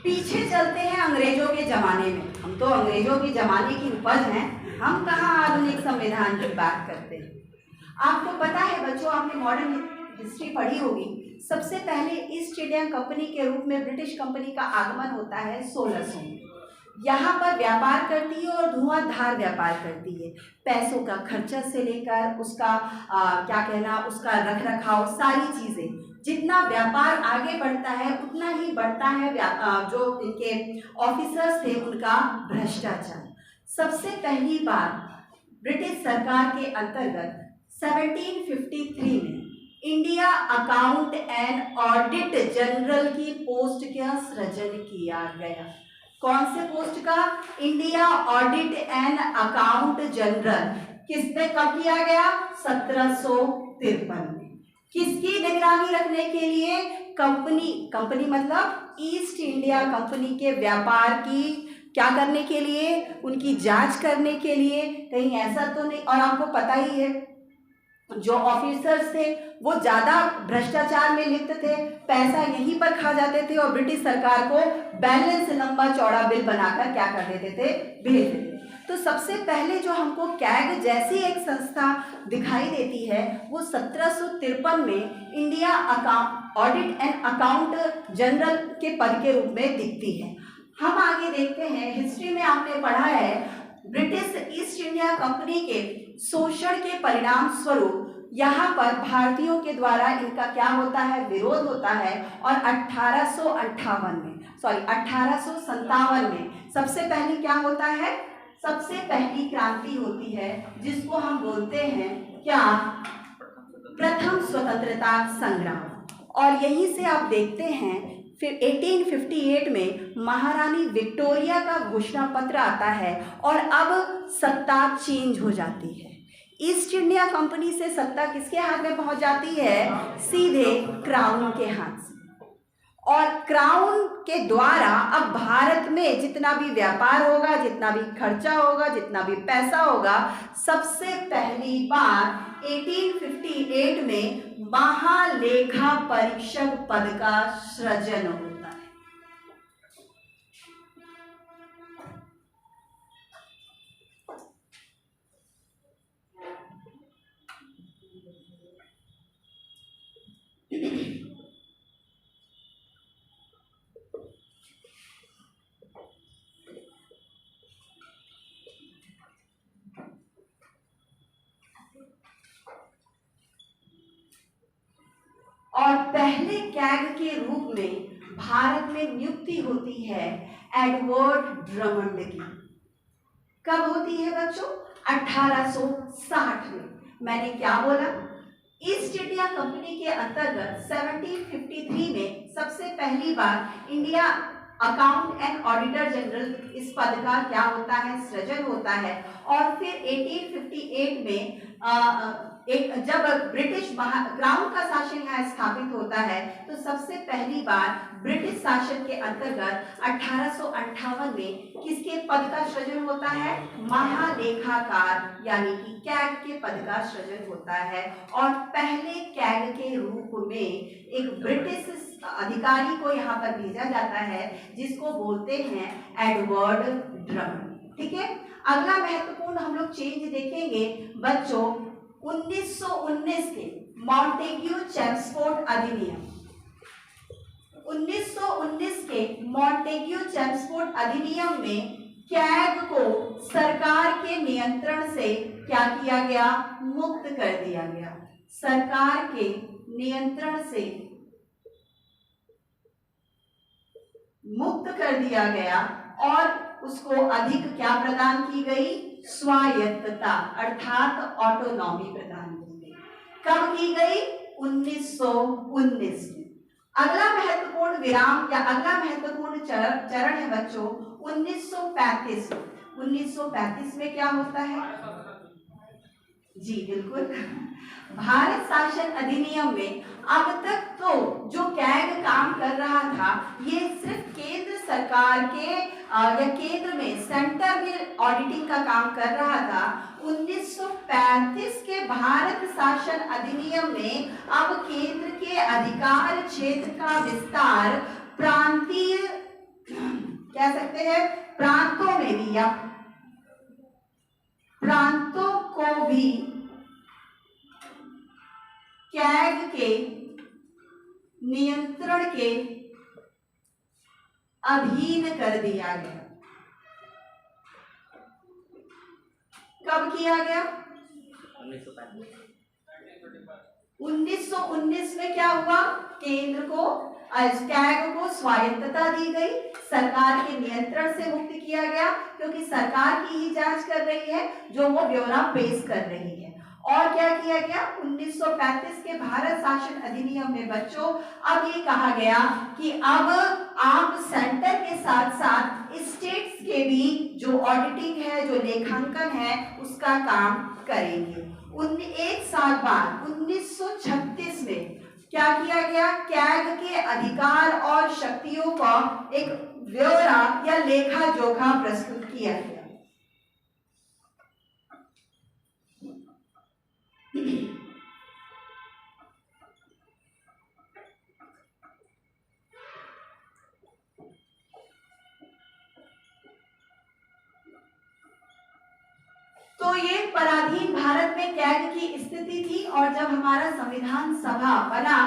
पीछे चलते हैं अंग्रेजों के जमाने में। हम तो अंग्रेजों के जमाने की उपज हैं, हम कहाँ आधुनिक संविधान की बात करते हैं। आपको पता है बच्चों, आपने मॉडर्न हिस्ट्री पढ़ी होगी, सबसे पहले ईस्ट इंडिया कंपनी के रूप में ब्रिटिश कंपनी का आगमन होता है 1600 में। यहाँ पर व्यापार करती है और धुआंधार व्यापार करती है, पैसों का खर्चा से लेकर उसका क्या कहना, उसका रख रखाव, सारी चीज़ें। जितना व्यापार आगे बढ़ता है उतना ही बढ़ता है जो इनके ऑफिसर्स थे उनका भ्रष्टाचार। सबसे पहली बार ब्रिटिश सरकार के अंतर्गत 1753 में India account and audit general की पोस्ट का सृजन किया गया। कौन से पोस्ट का? India audit and account general. किसने कब किया गया? 1753 में। किसकी निगरानी रखने के लिए? कंपनी मतलब ईस्ट इंडिया कंपनी के व्यापार की क्या करने के लिए? उनकी जांच करने के लिए, कहीं ऐसा तो नहीं। और आपको पता ही है जो ऑफिसर्स थे वो ज्यादा भ्रष्टाचार में लिप्त थे, पैसा यहीं पर खा जाते थे और ब्रिटिश सरकार को बैलेंस लंबा चौड़ा बिल बनाकर क्या कर देते थे? भेज देते थे। तो सबसे पहले जो हमको कैग जैसी एक संस्था दिखाई देती है वो 1753 में India audit and account general के पद के रूप में दिखती है। हम आगे देखते हैं, हिस्ट्री में आपने पढ़ा है ब्रिटिश ईस्ट इंडिया कंपनी के शोषण के परिणाम स्वरूप यहाँ पर भारतीयों के द्वारा इनका क्या होता है? विरोध होता है। और 1857 में सबसे पहली क्या होता है? सबसे पहली क्रांति होती है जिसको हम बोलते हैं क्या? प्रथम स्वतंत्रता संग्राम। और यहीं से आप देखते हैं फिर 1858 में महारानी विक्टोरिया का घोषणा पत्र आता है और अब सत्ता चेंज हो जाती है। ईस्ट इंडिया कंपनी से सत्ता किसके हाथ में पहुंच जाती है? सीधे क्राउन के हाथ से। और क्राउन के द्वारा अब भारत में जितना भी व्यापार होगा, जितना भी खर्चा होगा, जितना भी पैसा होगा, सबसे पहली बार 1858 में महालेखा परीक्षक पद का सृजन होता है। और पहले कैग के रूप में भारत में नियुक्ति होती है एडवर्ड ड्रमंड की। कब होती है बच्चों? 1860 में। मैंने क्या बोला? ईस्ट इंडिया कंपनी के अंतर्गत 1753 में सबसे पहली बार India account and auditor general इस पद का क्या होता है? सृजन होता है। और फिर 1858 में जब ब्रिटिश क्राउन का शासन यहाँ स्थापित होता है तो सबसे पहली बार ब्रिटिश शासन के अंतर्गत 1858 में किसके पद का सृजन होता है? महालेखाकार यानी कि कैग के पद का सृजन होता है। और पहले कैग के रूप में एक ब्रिटिश अधिकारी को यहाँ पर भेजा जाता है जिसको बोलते हैं एडवर्ड ड्रमंड। ठीक है, अगला महत्वपूर्ण हम लोग चेंज देखेंगे बच्चों 1919 के मॉन्टेग्यू चेम्सफोर्ड अधिनियम। 1919 के मॉन्टेग्यू चेम्सफोर्ड अधिनियम में कैग को सरकार के नियंत्रण से क्या किया गया? मुक्त कर दिया गया। सरकार के नियंत्रण से मुक्त कर दिया गया और उसको अधिक क्या प्रदान की गई? स्वायत्तता अर्थात ऑटोनॉमी प्रदान की गई। कब की गई? 1919 में। अगला महत्वपूर्ण विराम या अगला महत्वपूर्ण चरण है बच्चों 1935 में। 1935 में क्या होता है? जी बिल्कुल, भारत शासन अधिनियम में अब तक तो जो कैग काम कर रहा था ये सिर्फ केंद्र सरकार के या केंद्र में सेंटर में ऑडिटिंग का काम कर रहा था। 1935 के भारत शासन अधिनियम में अब केंद्र के अधिकार क्षेत्र का विस्तार प्रांतीय कह सकते हैं प्रांतों में भी या प्रांतों को भी कैग के नियंत्रण के अधीन कर दिया गया। कब किया गया? 1919 में क्या हुआ? केंद्र को कैग को स्वायत्तता दी गई, सरकार के नियंत्रण से मुक्त किया गया क्योंकि सरकार की ही जांच कर रही है जो वो ब्यौरा पेश कर रही है। और क्या किया गया? 1935 के भारत शासन अधिनियम में बच्चों अब ये कहा गया कि अब आप सेंटर के साथ साथ स्टेट्स के भी जो ऑडिटिंग है, जो लेखांकन है, उसका काम करेंगे। एक साल बाद 1936 में क्या किया गया? कैग के अधिकार और शक्तियों का एक ब्यौरा या लेखा जोखा प्रस्तुत किया गया। तो ये पराधीन भारत में कैग की स्थिति थी। और जब हमारा संविधान सभा बना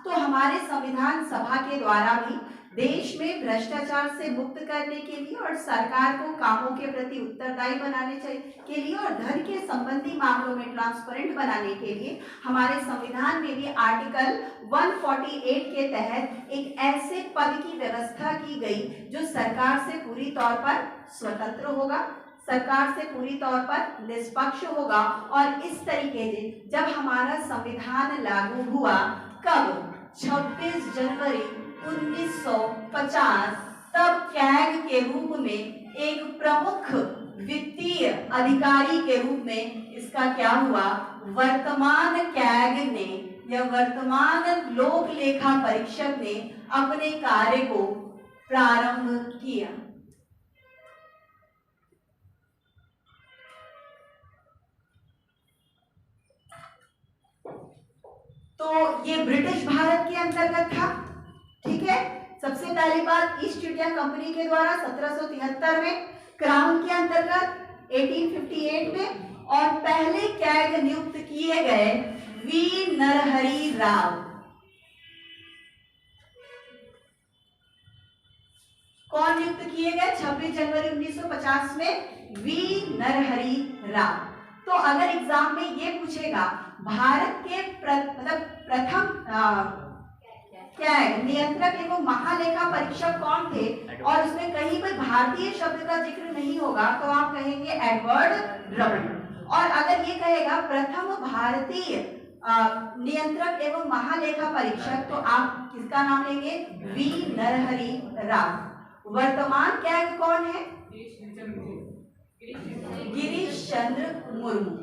तो हमारे संविधान सभा के द्वारा भी देश में भ्रष्टाचार से मुक्त करने के लिए और सरकार को कामों के प्रति उत्तरदायी बनाने के लिए और धन के संबंधी मामलों में ट्रांसपेरेंट बनाने के लिए हमारे संविधान में भी आर्टिकल 148 के तहत एक ऐसे पद की व्यवस्था की गई जो सरकार से पूरी तौर पर स्वतंत्र होगा, सरकार से पूरी तौर पर निष्पक्ष होगा। और इस तरीके से जब हमारा संविधान लागू हुआ, कब? 26 जनवरी 1950 तब कैग के रूप में एक प्रमुख वित्तीय अधिकारी के रूप में इसका क्या हुआ, वर्तमान कैग ने या वर्तमान लोक लेखा परीक्षक ने अपने कार्य को प्रारंभ किया। तो ये ब्रिटिश भारत के अंतर्गत था, ठीक है। सबसे पहली बात ईस्ट इंडिया कंपनी के द्वारा 1773 में, क्राउन के अंतर्गत 1858 में, और पहले कैग नियुक्त किए गए वी नरहरि राव। कौन नियुक्त किए गए? 26 जनवरी 1950 में वी नरहरि राव। तो अगर एग्जाम में ये पूछेगा भारत के प्रथम कैग नियंत्रक एवं महालेखा परीक्षक कौन थे, और उसमें कहीं पर भारतीय शब्द का जिक्र नहीं होगा, तो आप कहेंगे एडवर्ड ड्रमंड। और अगर ये कहेगा प्रथम भारतीय नियंत्रक एवं महालेखा परीक्षक, तो आप किसका नाम लेंगे? वी नरहरि राव। वर्तमान कैग कौन है? गिरीश चंद्र मुर्मू।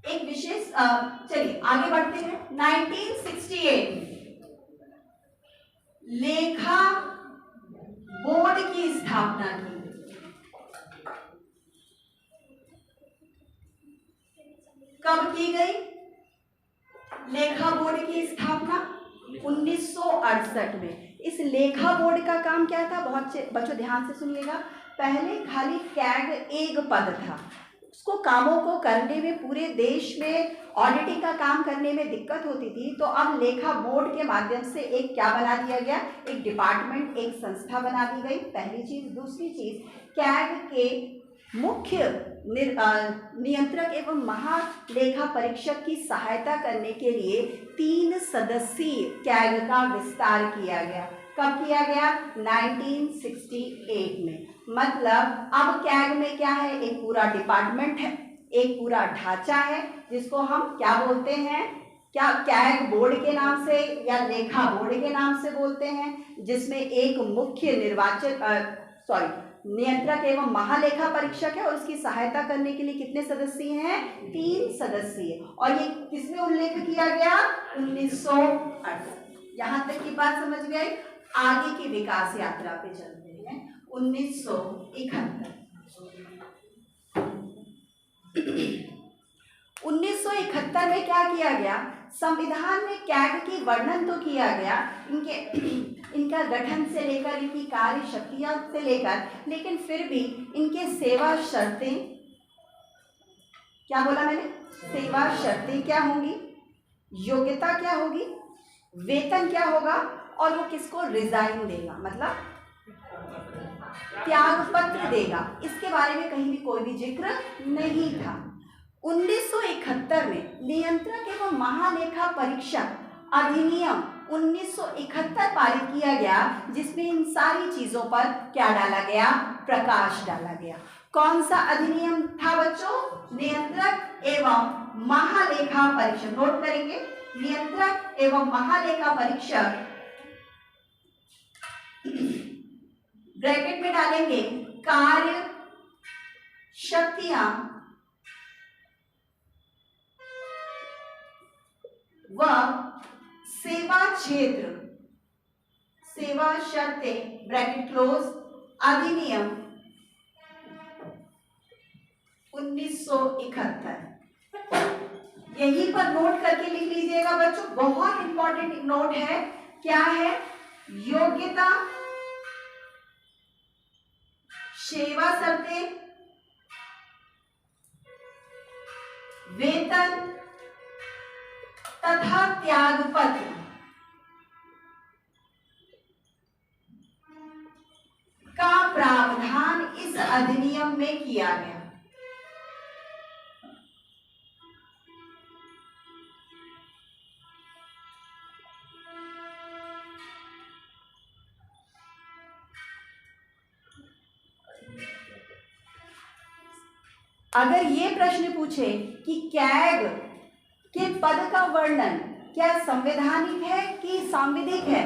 एक विशेष, चलिए आगे बढ़ते हैं। 1968 में लेखा बोर्ड की स्थापना की। कब की गई लेखा बोर्ड की स्थापना? 1968 में। इस लेखा बोर्ड का काम क्या था? बहुत से बच्चों ध्यान से सुनिएगा। पहले खाली कैग एक पद था, उसको कामों को करने में, पूरे देश में ऑडिटिंग का काम करने में दिक्कत होती थी। तो अब लेखा बोर्ड के माध्यम से एक क्या बना दिया गया? एक डिपार्टमेंट, एक संस्था बना दी गई, पहली चीज। दूसरी चीज, कैग के मुख्य नियंत्रक एवं महालेखा परीक्षक की सहायता करने के लिए 3 सदस्यीय कैग का विस्तार किया गया। कब किया गया? 1968 में। मतलब अब कैग में क्या है? एक पूरा डिपार्टमेंट है, एक पूरा ढांचा है, जिसको हम क्या बोलते हैं? क्या कैग बोर्ड के नाम से या लेखा बोर्ड के नाम से बोलते हैं, जिसमें एक मुख्य नियंत्रक एवं महालेखा परीक्षक है, और उसकी सहायता करने के लिए कितने सदस्य हैं? 3 सदस्य। और ये किसमें उल्लेख किया गया? 1968। यहां तक की बात समझ गए। आगे की विकास यात्रा पे चलते हैं। 1971 1971 में क्या किया गया? संविधान में कैग की वर्णन तो किया गया, इनका गठन से लेकर, इनकी कार्य शक्तियां से लेकर, लेकिन फिर भी इनके सेवा शर्तें, क्या बोला मैंने? सेवा शर्तें क्या होंगी, योग्यता क्या होगी, वेतन क्या होगा, और वो किसको रिजाइन देगा, मतलब त्याग पत्र देगा, इसके बारे में कहीं भी कोई भी जिक्र नहीं था। 1971 में नियंत्रक एवं महालेखा परीक्षक अधिनियम 1971 पारित किया गया, जिसमें इन सारी चीजों पर क्या डाला गया? प्रकाश डाला गया। कौन सा अधिनियम था बच्चों? नियंत्रक एवं महालेखा परीक्षक। नोट करेंगे, नियंत्रक एवं महालेखा परीक्षक, ब्रैकेट में डालेंगे कार्य शक्तियां व सेवा क्षेत्र, सेवा शर्तें, ब्रैकेट क्लोज, अधिनियम 1971। यहीं पर नोट करके लिख लीजिएगा बच्चों, बहुत इंपॉर्टेंट नोट है। क्या है? योग्यता, सेवा शर्तें, वेतन तथा त्याग पत्र का प्रावधान इस अधिनियम में किया गया। अगर ये प्रश्न पूछे कि कैग के पद का वर्णन क्या संवैधानिक है कि सांविधिक है,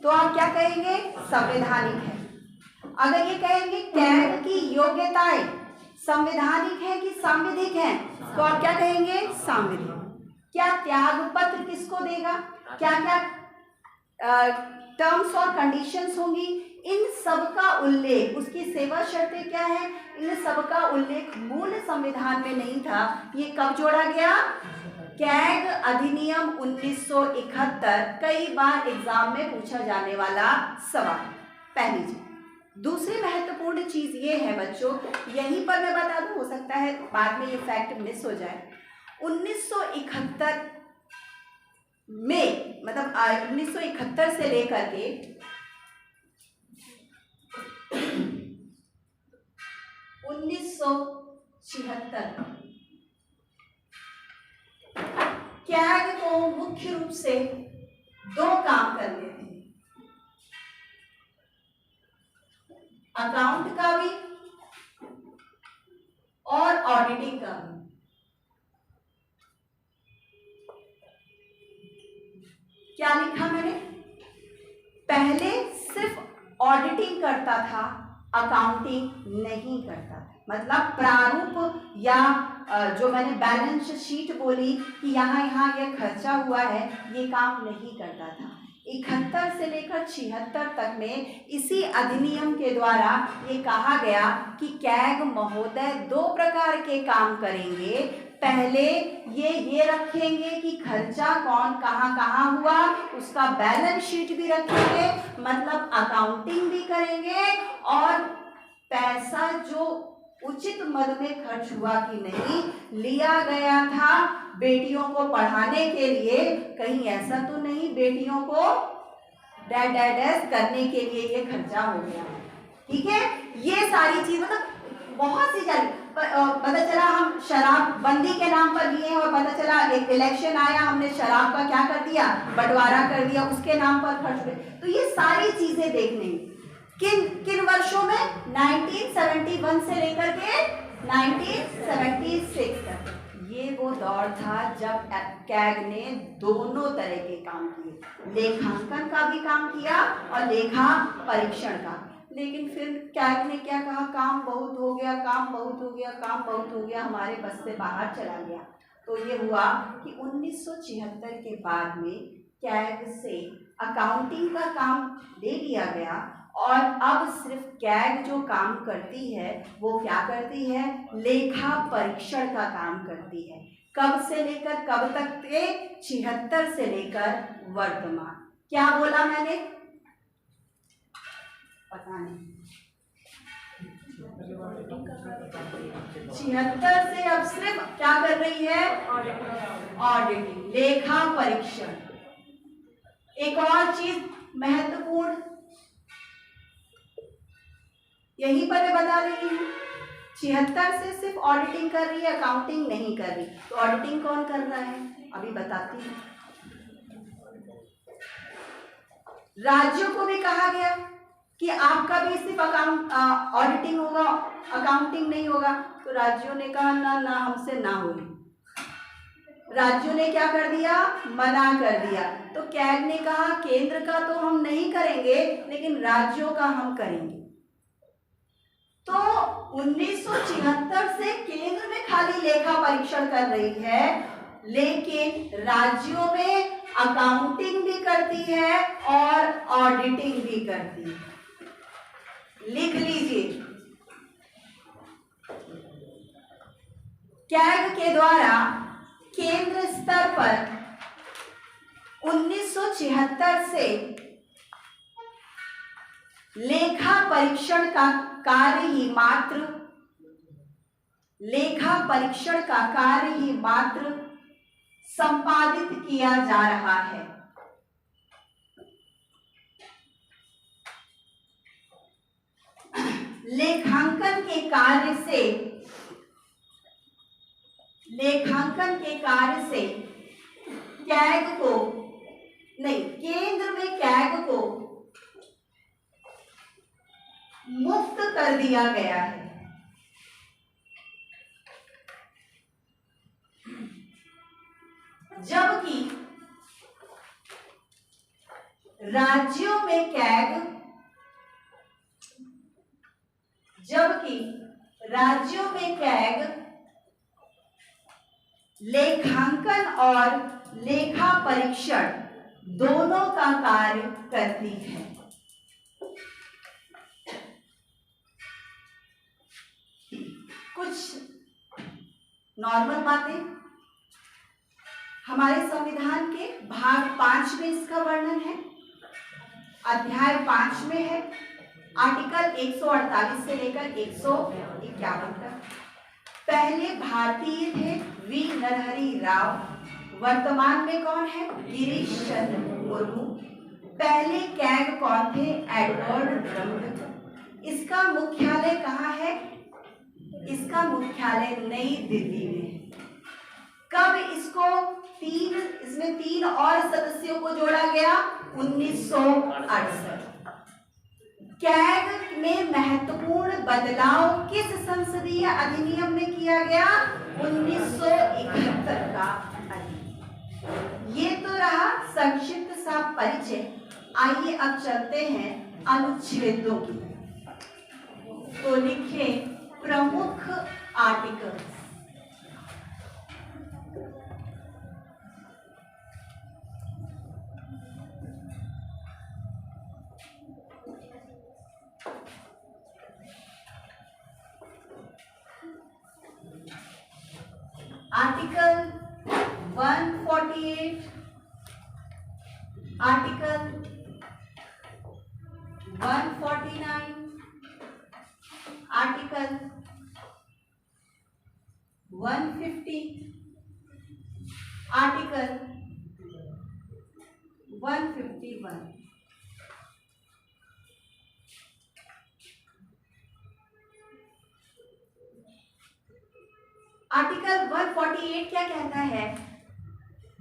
तो आप क्या कहेंगे? संवैधानिक है। अगर ये कहेंगे कैग की योग्यताएं संवैधानिक है कि सांविधिक है, तो आप क्या कहेंगे? सांविधिक। क्या त्याग पत्र किसको देगा, क्या क्या टर्म्स और कंडीशंस होंगी, इन सब का उल्लेख, उसकी सेवा शर्तें क्या है, इन सब का उल्लेख मूल संविधान में नहीं था। ये कब जोड़ा गया? कैग अधिनियम 1971। कई बार एग्जाम में पूछा जाने वाला सवाल। पहली चीज। दूसरी महत्वपूर्ण चीज ये है बच्चों, यहीं पर मैं बता दूं, हो सकता है बाद में ये फैक्ट मिस हो जाए। 1971 में, मतलब 1971 से लेकर के 1976 कैग को मुख्य रूप से दो काम करने थे, अकाउंट का भी और ऑडिटिंग का भी। क्या लिखा मैंने? पहले सिर्फ ऑडिटिंग करता था, अकाउंटिंग नहीं करता था। मतलब प्रारूप या जो मैंने बैलेंस शीट बोली कि यहाँ यहाँ ये खर्चा हुआ है, ये काम नहीं करता था। 71 से लेकर 76 तक में इसी अधिनियम के द्वारा ये कहा गया कि कैग महोदय दो प्रकार के काम करेंगे। पहले ये रखेंगे कि खर्चा कौन कहाँ कहाँ हुआ, उसका बैलेंस शीट भी रखेंगे, मतलब अकाउंटिंग भी करेंगे, और पैसा जो उचित मद में खर्च हुआ कि नहीं, लिया गया था बेटियों को पढ़ाने के लिए, कहीं ऐसा तो नहीं बेटियों को डैड करने के लिए ये खर्चा हो गया। ठीक है, ये सारी चीज मतलब बहुत सी जारी। पता चला हम शराब बंदी के नाम पर लिए और पता चला एक इलेक्शन आया, हमने शराब का क्या कर दिया, बंटवारा कर दिया, उसके नाम पर खर्च हुए। तो ये सारी चीजें देखने किन वर्षों में, 1971 से लेकर के 1976 तक। ये वो दौर था जब कैग ने दोनों तरह के काम किए, लेखांकन का भी काम किया और लेखा परीक्षण का। लेकिन फिर कैग ने क्या कहा, काम बहुत हो गया, काम बहुत हो गया, काम बहुत हो गया, हमारे बस से बाहर चला गया। तो ये हुआ कि 1976 के बाद में कैग से अकाउंटिंग का काम ले लिया गया, और अब सिर्फ कैग जो काम करती है वो क्या करती है, लेखा परीक्षण का काम करती है। कब से लेकर कब तक के? 76 से लेकर वर्तमान। क्या बोला मैंने? पता नहीं। 76 से अब सिर्फ क्या कर रही है? ऑडिटिंग, लेखा परीक्षण। एक और चीज महत्वपूर्ण यहीं पर मैं बता रही हूँ, 76 से सिर्फ ऑडिटिंग कर रही है, अकाउंटिंग नहीं कर रही। तो ऑडिटिंग कौन कर रहा है, अभी बताती हूँ। राज्यों को भी कहा गया कि आपका भी सिर्फ ऑडिटिंग होगा, अकाउंटिंग नहीं होगा। तो राज्यों ने कहा ना ना, हमसे ना होगी। राज्यों ने क्या कर दिया, मना कर दिया। तो कैग ने कहा केंद्र का तो हम नहीं करेंगे, लेकिन राज्यों का हम करेंगे। तो 1976 से केंद्र में खाली लेखा परीक्षण कर रही है, लेकिन राज्यों में अकाउंटिंग भी करती है और ऑडिटिंग भी करती है। लिख लीजिए, कैग के द्वारा केंद्र स्तर पर 1976 से लेखा परीक्षण का कार्य ही मात्र संपादित किया जा रहा है। लेखांकन के कार्य से कैग को नहीं, केंद्र में कैग को मुक्त कर दिया गया है। जबकि राज्यों में कैग, जबकि राज्यों में कैग लेखांकन और लेखा परीक्षण दोनों का कार्य करती है। कुछ नॉर्मल बातें हमारे संविधान के भाग 5 में इसका वर्णन है, अध्याय 5 में है, आर्टिकल 148 से लेकर 151 तक। पहले भारतीय थे वी नरहरि राव, वर्तमान में कौन है? गिरीश चंद्र मुर्मू। पहले कैग कौन थे? Edward drummed. इसका मुख्यालय कहाँ है? इसका मुख्यालय नई दिल्ली में है। कब इसमें 3 और सदस्यों को जोड़ा गया? 1968। कैग में महत्वपूर्ण बदलाव किस संसदीय अधिनियम में किया गया? 1971 का अधिनियम। ये तो रहा संक्षिप्त सा परिचय। आइए अब चलते हैं अनुच्छेदों की। तो लिखें प्रमुख articles. Article 148, article 149, article 150, article 151। Article 148 क्या कहता है?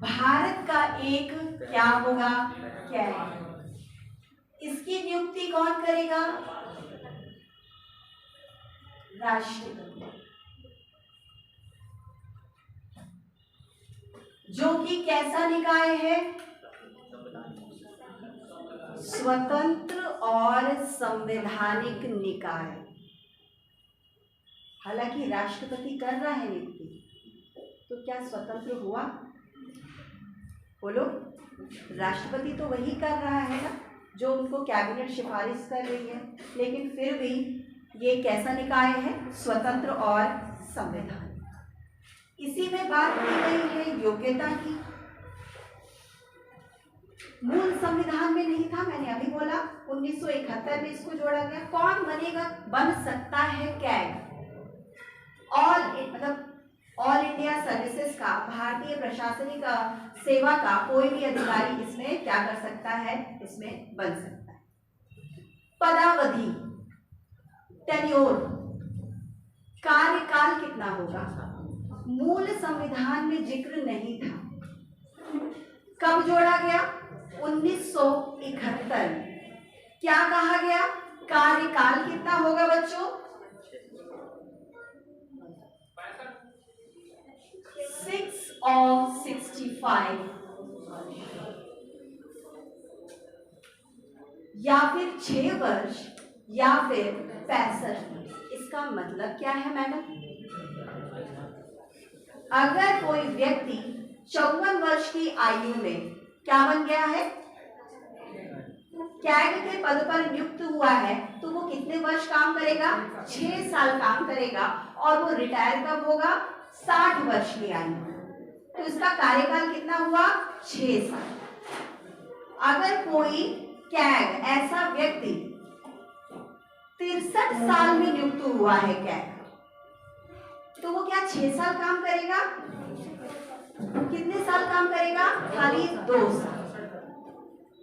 भारत का एक क्या होगा? कैग। इसकी नियुक्ति कौन करेगा? राष्ट्रपति, जो कि कैसा निकाय है? स्वतंत्र और संवैधानिक निकाय। हालांकि राष्ट्रपति कर रहा है नियुक्ति, तो क्या स्वतंत्र हुआ? बोलो, राष्ट्रपति तो वही कर रहा है ना जो उनको कैबिनेट सिफारिश कर रही है, लेकिन फिर भी ये कैसा निकाय है? स्वतंत्र और संवैधानिक। इसी में बात की गई है योग्यता की। मूल संविधान में नहीं था, मैंने अभी बोला 1971 में इसको जोड़ा गया। कौन बन सकता है कैग? ऑल इंडिया सर्विसेज का, भारतीय प्रशासनिक सेवा का कोई भी अधिकारी इसमें क्या कर सकता है? इसमें बन सकता है। पदावधि, टेन्योर, कार्यकाल कितना होगा? मूल संविधान में जिक्र नहीं था। कब जोड़ा गया? 1971। क्या कहा गया? कार्यकाल कितना होगा बच्चों? 6 of 65 या फिर 6 वर्ष या फिर 65 वर्ष। इसका मतलब क्या है मैडम? अगर कोई व्यक्ति 54 वर्ष की आयु में क्या बन गया है? कैग के पद पर नियुक्त हुआ है, तो वो कितने वर्ष काम करेगा? 6 साल काम करेगा। और वो रिटायर कब होगा? 60 वर्ष की आयु। तो इसका कार्यकाल कितना हुआ? 6 साल। अगर कोई कैग ऐसा व्यक्ति 63 साल में नियुक्त हुआ है कैग, तो वो क्या 6 साल काम करेगा? कितने साल काम करेगा? खाली 2 साल।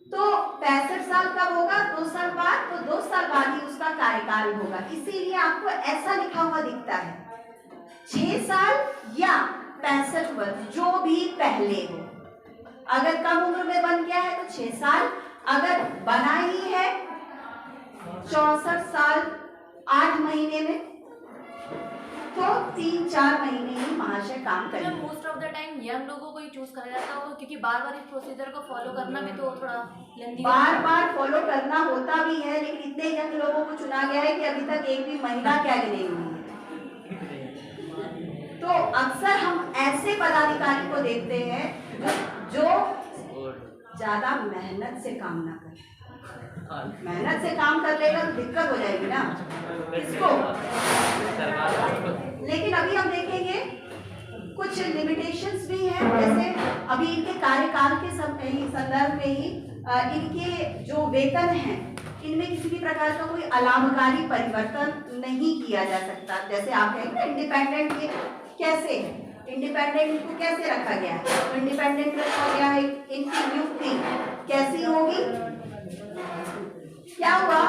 तो 65 साल कब होगा? 2 साल बाद। तो 2 साल बाद ही उसका कार्यकाल होगा। इसीलिए आपको ऐसा लिखा हुआ दिखता है 6 साल या 65 वर्ष, जो भी पहले हो। अगर कम उम्र में बन गया है तो 6 साल, अगर बना ही है 64 साल 8 महीने में, तो 3-4 महीने ही महाशय काम करेंगे। Most of the time young लोगों को ही चूज करा जाता होगा, क्योंकि बार बार इस प्रोसीजर को फॉलो करना भी तो थोड़ा लेंदी बार बार फॉलो करना होता भी है, लेकिन इतने यंग लोगों को चुना गया है कि अभी तक एक भी महिला कैग नहीं हुई है। तो अक्सर हम ऐसे पदाधिकारी को देखते हैं जो ज्यादा मेहनत से काम ना करे। मेहनत से काम कर लेगा तो दिक्कत हो जाएगी ना इसको। लेकिन अभी हम देखेंगे कुछ लिमिटेशंस भी हैं, जैसे अभी इनके कार्यकाल के संदर्भ में ही इनके जो वेतन हैं इनमें किसी भी प्रकार का कोई अलाभकारी परिवर्तन नहीं किया जा सकता। जैसे आप कहेंगे ना इंडिपेंडेंट के कैसे, इंडिपेंडेंट को कैसे रखा गया है, तो इंडिपेंडेंट रखा गया है। इनकी नियुक्ति कैसी होगी, क्या हुआ